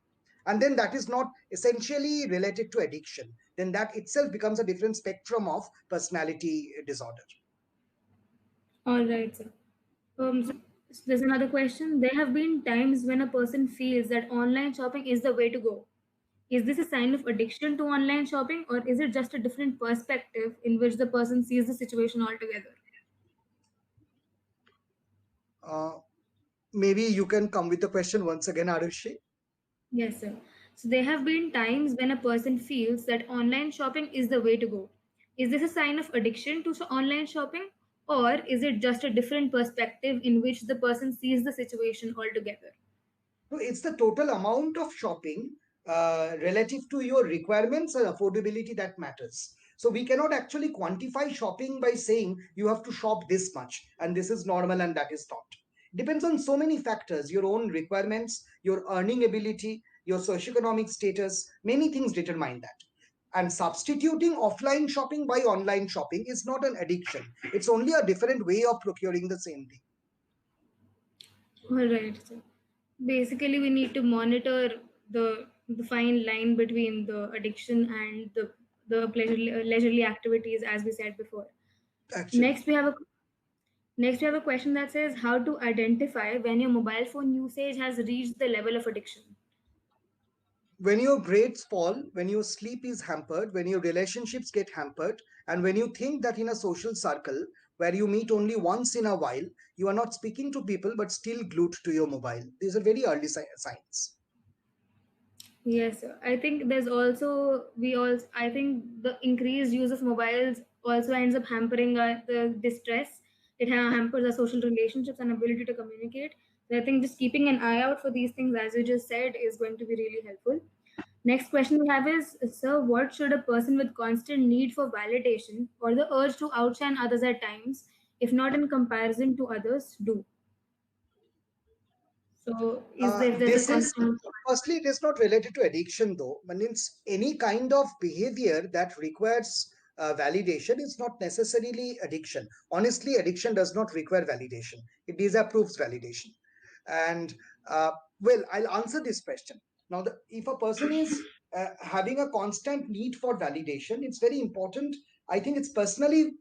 And then that is not essentially related to addiction. Then that itself becomes a different spectrum of personality disorder. All right, sir. So there's another question. There have been times when a person feels that online shopping is the way to go. Is this a sign of addiction to online shopping, or is it just a different perspective in which the person sees the situation altogether? Uh, Maybe you can come with the question once again, Arushi. Yes, sir. So there have been times when a person feels that online shopping is the way to go. Is this a sign of addiction to online shopping, or is it just a different perspective in which the person sees the situation altogether? So it's the total amount of shopping relative to your requirements and affordability that matters. So we cannot actually quantify shopping by saying you have to shop this much and this is normal and that is not. Depends on so many factors, your own requirements, your earning ability, your socioeconomic status, many things determine that. And substituting offline shopping by online shopping is not an addiction. It's only a different way of procuring the same thing. All right. So basically, we need to monitor the fine line between the addiction and the leisurely activities, as we said before. Actually. Next, we have a next we have a question that says how to identify when your mobile phone usage has reached the level of addiction. When your grades fall, when your sleep is hampered, when your relationships get hampered, and when you think that in a social circle where you meet only once in a while, you are not speaking to people but still glued to your mobile. These are very early signs. Yes, sir. I think there's also we also I think the increased use of mobiles also ends up hampering the distress. It hampers our social relationships and ability to communicate. So I think just keeping an eye out for these things, as you just said, is going to be really helpful. Next question we have is, sir, what should a person with constant need for validation or the urge to outshine others at times, if not in comparison to others, do? So is there if there's a This is constant firstly, it is not related to addiction though. But means any kind of behavior that requires validation is not necessarily addiction. Honestly, addiction does not require validation. It disapproves validation. And well, I'll answer this question. Now, if a person is having a constant need for validation, it's very important. I think it's personally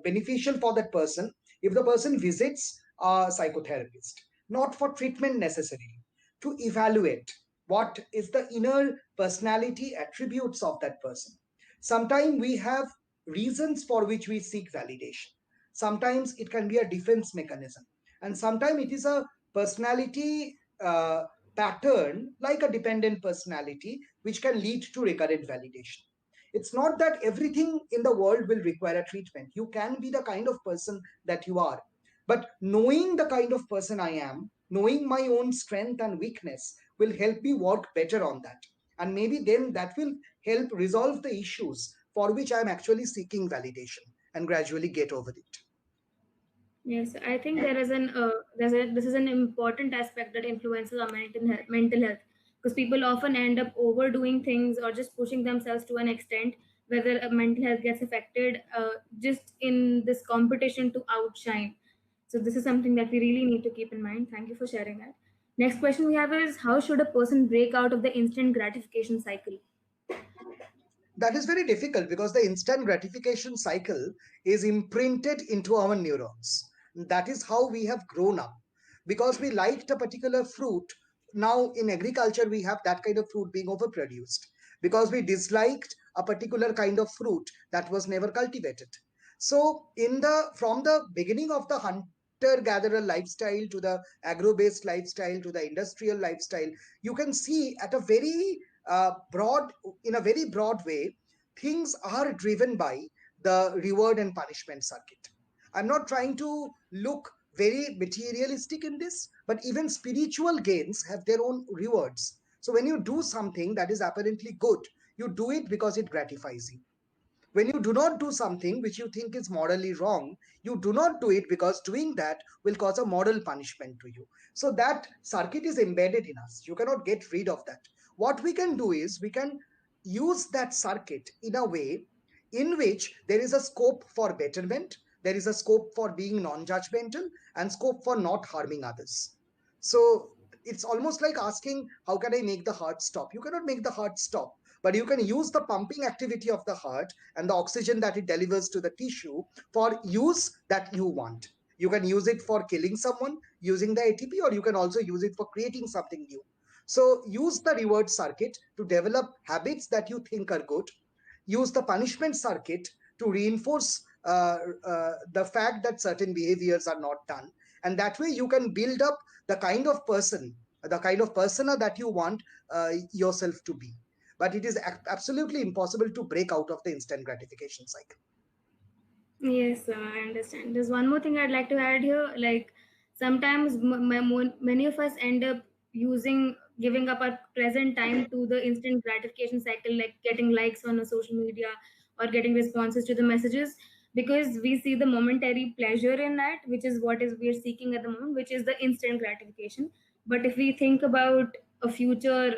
beneficial for that person if the person visits a psychotherapist, not for treatment necessarily, to evaluate what is the inner personality attributes of that person. Sometimes we have reasons for which we seek validation. Sometimes it can be a defense mechanism, and sometimes it is a personality pattern like a dependent personality which can lead to recurrent validation. It's not that everything in the world will require a treatment. You can be the kind of person that you are, but knowing the kind of person I am, knowing my own strength and weakness will help me work better on that. And maybe then that will help resolve the issues for which I'm actually seeking validation and gradually get over it. Yes, I think this is an important aspect that influences our mental health because people often end up overdoing things or just pushing themselves to an extent whether a mental health gets affected just in this competition to outshine. So this is something that we really need to keep in mind. Thank you for sharing that. Next question we have is how should a person break out of the instant gratification cycle? That is very difficult because the instant gratification cycle is imprinted into our neurons. That is how we have grown up. Because we liked a particular fruit, now in agriculture we have that kind of fruit being overproduced. Because we disliked a particular kind of fruit that was never cultivated. So in the from the beginning of the hunter gatherer lifestyle to the agro based lifestyle to the industrial lifestyle, you can see at a very broad in a very broad way, things are driven by the reward and punishment circuit. I'm not trying to look very materialistic in this, but even spiritual gains have their own rewards. So when you do something that is apparently good, you do it because it gratifies you. When you do not do something which you think is morally wrong, you do not do it because doing that will cause a moral punishment to you. So that circuit is embedded in us. You cannot get rid of that. What we can do is we can use that circuit in a way in which there is a scope for betterment, There is a scope for being non-judgmental and scope for not harming others. So it's almost like asking, how can I make the heart stop? You cannot make the heart stop, but you can use the pumping activity of the heart and the oxygen that it delivers to the tissue for use that you want. You can use it for killing someone using the ATP, or you can also use it for creating something new. So use the reward circuit to develop habits that you think are good. Use the punishment circuit to reinforce the fact that certain behaviors are not done. And that way you can build up the kind of person, the kind of persona that you want yourself to be. But it is absolutely impossible to break out of the instant gratification cycle. Yes, I understand. There's one more thing I'd like to add here. Like sometimes many of us end up giving up our present time to the instant gratification cycle, like getting likes on a social media or getting responses to the messages, because we see the momentary pleasure in that, which is what is we're seeking at the moment, which is the instant gratification. But if we think about our future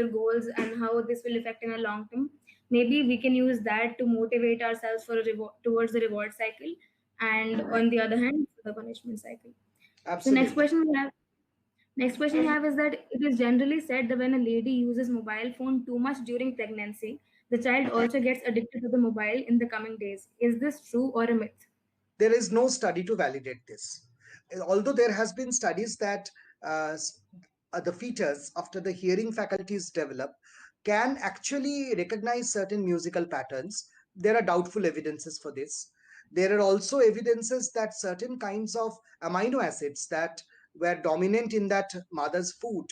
goals and how this will affect in a long term, maybe we can use that to motivate ourselves for a reward towards the reward cycle, and on the other hand the punishment cycle. So Absolutely. next question we have is that it is generally said that when a lady uses mobile phone too much during pregnancy, the child also gets addicted to the mobile in the coming days. Is this true or a myth? There is no study to validate this. Although there has been studies that uh, the fetus, after the hearing faculties develop, can actually recognize certain musical patterns. There are doubtful evidences for this. There are also evidences that certain kinds of amino acids that were dominant in that mother's food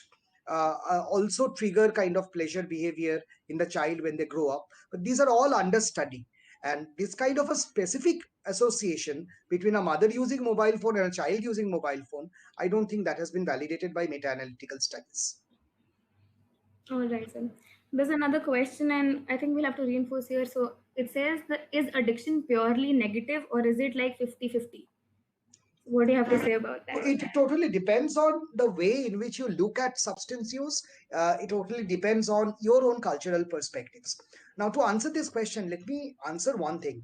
also trigger kind of pleasure behavior in the child when they grow up. But these are all under study. And this kind of a specific association between a mother using mobile phone and a child using mobile phone, I don't think that has been validated by meta-analytical studies. All right, sir. There's another question, and I think we'll have to reinforce here. So it says that is addiction purely negative or is it like 50-50? What do you have to say about that? It totally depends on the way in which you look at substance use. It totally depends on your own cultural perspectives. Now, to answer this question, let me answer one thing.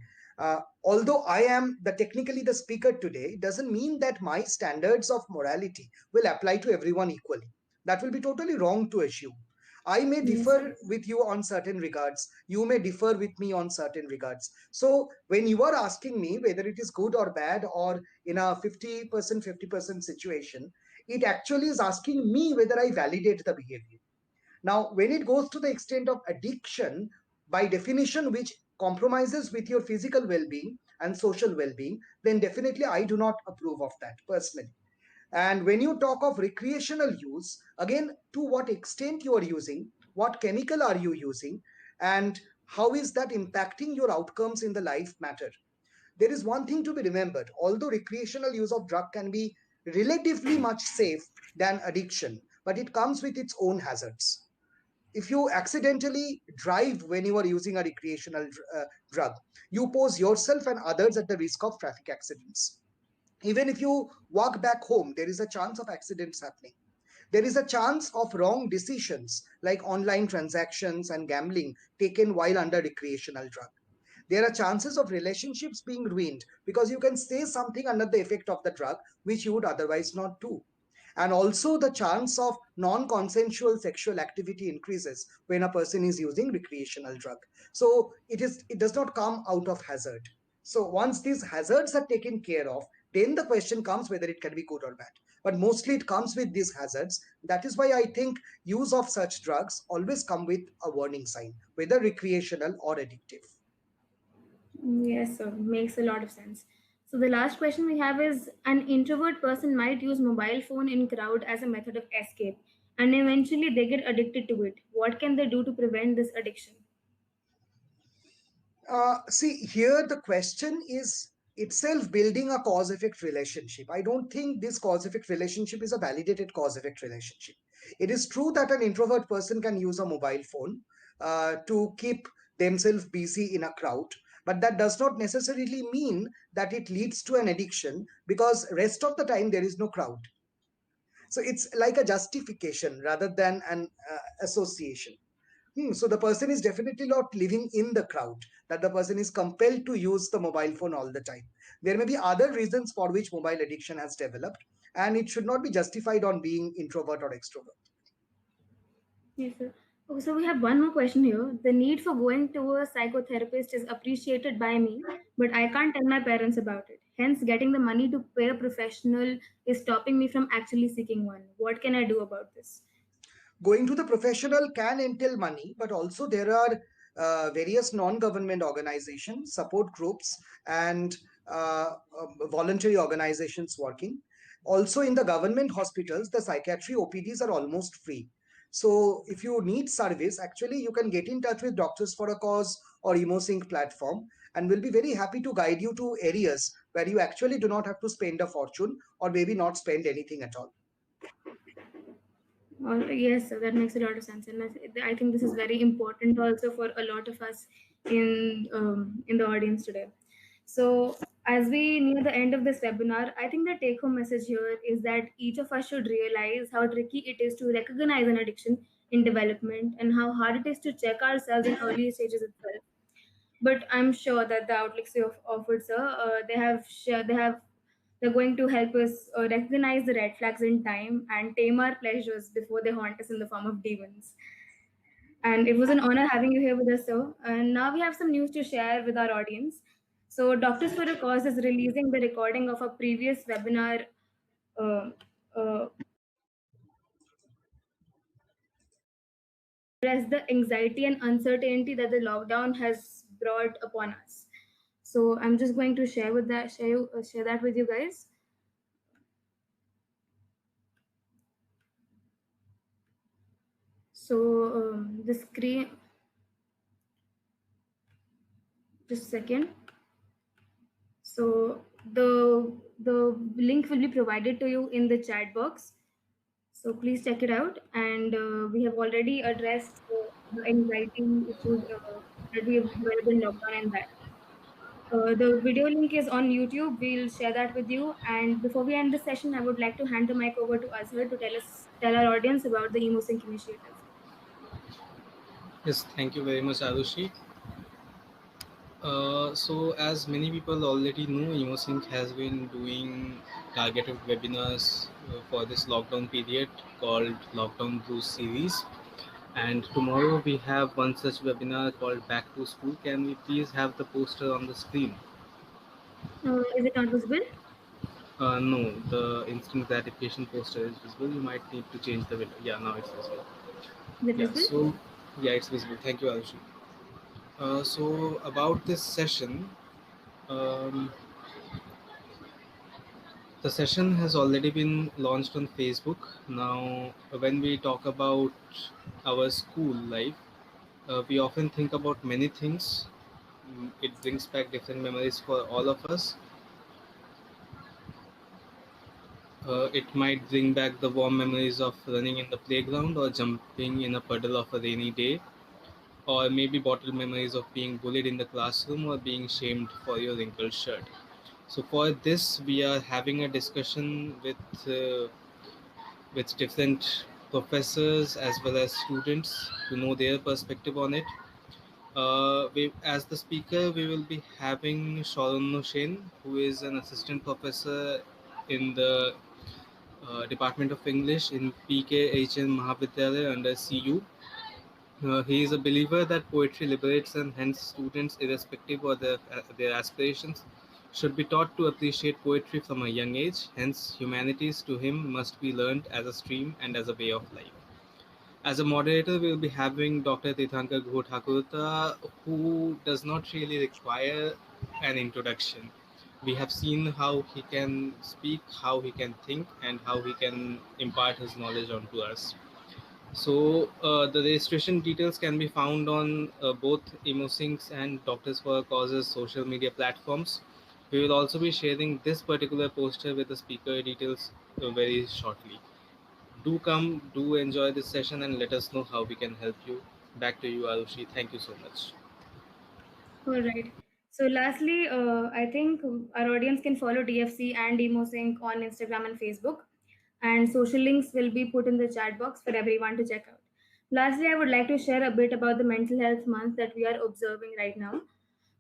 Although I am technically the speaker today, it doesn't mean that my standards of morality will apply to everyone equally. That will be totally wrong to assume. I may Yes, differ with you on certain regards. You may differ with me on certain regards. So, when you are asking me whether it is good or bad, or in a 50%, 50% situation, it actually is asking me whether I validate the behavior. Now, when it goes to the extent of addiction, by definition, which compromises with your physical well being and social well being, then definitely I do not approve of that personally. And when you talk of recreational use, again, to what extent you are using, what chemical are you using, and how is that impacting your outcomes in the life matter. There is one thing to be remembered. Although recreational use of drug can be relatively much safe than addiction, but it comes with its own hazards. If you accidentally drive when you are using a recreational drug, you pose yourself and others at the risk of traffic accidents. Even if you walk back home, there is a chance of accidents happening. There is a chance of wrong decisions like online transactions and gambling taken while under recreational drug. There are chances of relationships being ruined because you can say something under the effect of the drug which you would otherwise not do. And also the chance of non-consensual sexual activity increases when a person is using recreational drug. So it does not come out of hazard. So once these hazards are taken care of, then the question comes whether it can be good or bad. But mostly it comes with these hazards. That is why I think use of such drugs always come with a warning sign, whether recreational or addictive. yes, sir. Makes a lot of sense. So the last question we have is an introvert person might use mobile phone in crowd as a method of escape, and eventually they get addicted to it. What can they do to prevent this addiction? See, here the question is itself building a cause effect relationship. I don't think this cause effect relationship is a validated cause effect relationship. It is true that an introvert person can use a mobile phone to keep themselves busy in a crowd, but that does not necessarily mean that it leads to an addiction because rest of the time there is no crowd. So it's like a justification rather than an association. So the person is definitely not living in the crowd, that the person is compelled to use the mobile phone all the time. There may be other reasons for which mobile addiction has developed, and it should not be justified on being introvert or extrovert. Yes, sir. Okay, so we have one more question here. The need for going to a psychotherapist is appreciated by me, but I can't tell my parents about it. Hence, getting the money to pay a professional is stopping me from actually seeking one. What can I do about this? Going to the professional can entail money, but also there are various non-government organizations, support groups, and voluntary organizations working. Also, in the government hospitals, the psychiatry OPDs are almost free. So, if you need service, actually, you can get in touch with Doctors for a Cause or EmoSync platform, and we'll be very happy to guide you to areas where you actually do not have to spend a fortune or maybe not spend anything at all. Yes, sir, that makes a lot of sense, and I think this is very important also for a lot of us in the audience today. So, as we near the end of this webinar, I think the take-home message here is that each of us should realize how tricky it is to recognize an addiction in development and how hard it is to check ourselves in early stages itself. But I'm sure that the outlooks you have offered, sir, they're going to help us recognize the red flags in time and tame our pleasures before they haunt us in the form of demons. And it was an honor having you here with us, sir. And now we have some news to share with our audience. So, Doctors for a Cause is releasing the recording of a previous webinar. Uh, uh, address the anxiety and uncertainty that the lockdown has brought upon us. So I'm just going to share that with you guys. So the screen, just a second. So the link will be provided to you in the chat box. So please check it out. And we have already addressed the anxiety issues that we have developed in lockdown and that. The video link is on YouTube. We'll share that with you. And before we end the session, I would like to hand the mic over to Azhar to tell our audience about the EmoSync initiative. Yes, thank you very much, Arushi. So as many people already know, EmoSync has been doing targeted webinars for this lockdown period called Lockdown Blues series. And tomorrow we have one such webinar called Back to School. Can we please have the poster on the screen? Is it not visible? No, the instant gratification poster is visible. You might need to change the window. Yeah, now it's visible. Is it Yeah, visible? so yeah, it's visible. Thank you, Arushi. So about this session, um, the session has already been launched on Facebook. Now, when we talk about our school life, we often think about many things. It brings back different memories for all of us. It might bring back the warm memories of running in the playground or jumping in a puddle of a rainy day, or maybe bottled memories of being bullied in the classroom or being shamed for your wrinkled shirt. So for this, we are having a discussion with different professors as well as students to know their perspective on it. As the speaker, we will be having Sharon Noshen, who is an assistant professor in the Department of English in PKHN Mahavidyalaya under CU. He is a believer that poetry liberates, and hence students, irrespective of their aspirations, should be taught to appreciate poetry from a young age. Hence, humanities to him must be learned as a stream and as a way of life. As a moderator, we will be having Dr. Tirthankar Ghotakurta, who does not really require an introduction. We have seen how he can speak, how he can think, and how he can impart his knowledge onto us. So the registration details can be found on both EmoSyncs and Doctors for a Cause's social media platforms. We will also be sharing this particular poster with the speaker details very shortly. Do come, do enjoy this session, and let us know how we can help you. Back to you, Arushi. Thank you so much. All right. So lastly, I think our audience can follow DFC and EmoSync on Instagram and Facebook, and social links will be put in the chat box for everyone to check out. Lastly, I would like to share a bit about the mental health month that we are observing right now.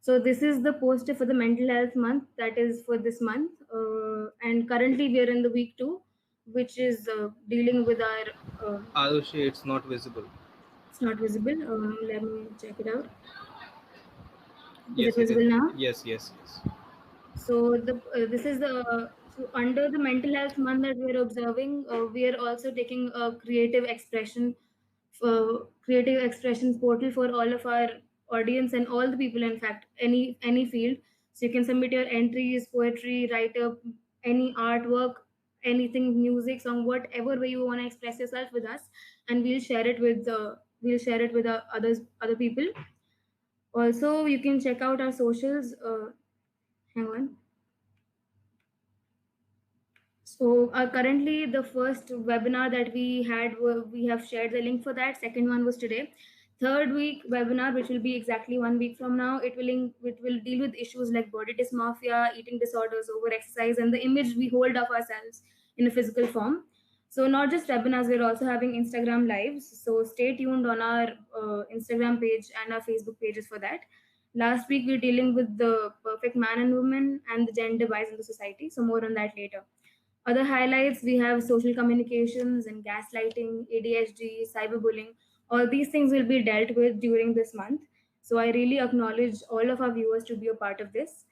So this is the poster for the mental health month that is for this month, and currently we are in the week 2, which is dealing with our. Arushi, it's not visible. It's not visible. Let me check it out. Is it Yes, it is. visible now? Yes, yes, yes. So this is the so under the mental health month that we are observing, we are also taking a creative expression portal for all of our audience and all the people, in fact, any field. So you can submit your entries, poetry, write up, any artwork, anything, music, song, whatever way you want to express yourself with us, and we'll share it with other people. Also, you can check out our socials. Hang on. So currently, the first webinar that we had, we have shared the link for that. Second one was today. Third week webinar, which will be exactly 1 week from now, it will deal with issues like body dysmorphia, eating disorders, over exercise, and the image we hold of ourselves in a physical form. So not just webinars, we're also having Instagram lives. So stay tuned on our Instagram page and our Facebook pages for that. Last week we're dealing with the perfect man and woman and the gender bias in the society. So more on that later. Other highlights, we have social communications and gaslighting, ADHD, cyberbullying. All these things will be dealt with during this month. So I really acknowledge all of our viewers to be a part of this.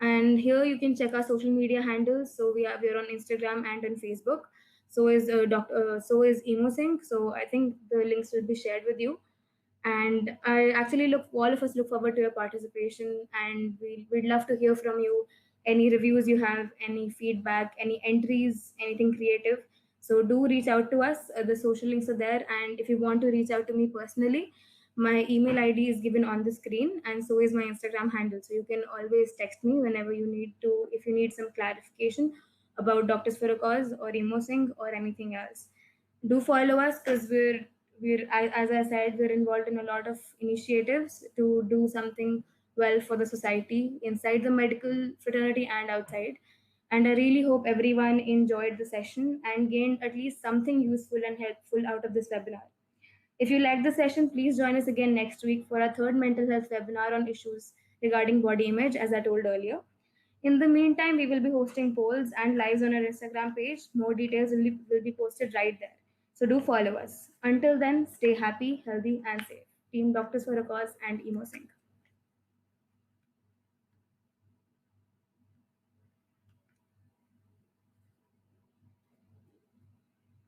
And here you can check our social media handles. So we're on Instagram and on Facebook. So is EmoSync. So I think the links will be shared with you. And I actually all of us look forward to your participation, and we'd love to hear from you. Any reviews you have, any feedback, any entries, anything creative. So do reach out to us. The social links are there. And if you want to reach out to me personally, my email ID is given on the screen, and so is my Instagram handle. So you can always text me whenever you need to, if you need some clarification about Doctors for a Cause or EmoSync or anything else. Do follow us because as I said, we're involved in a lot of initiatives to do something well for the society inside the medical fraternity and outside. And I really hope everyone enjoyed the session and gained at least something useful and helpful out of this webinar. If you like the session, please join us again next week for our third mental health webinar on issues regarding body image, as I told earlier. In the meantime, we will be hosting polls and lives on our Instagram page. More details will be posted right there. So do follow us. Until then, stay happy, healthy, and safe. Team Doctors for a Cause and EmoSync.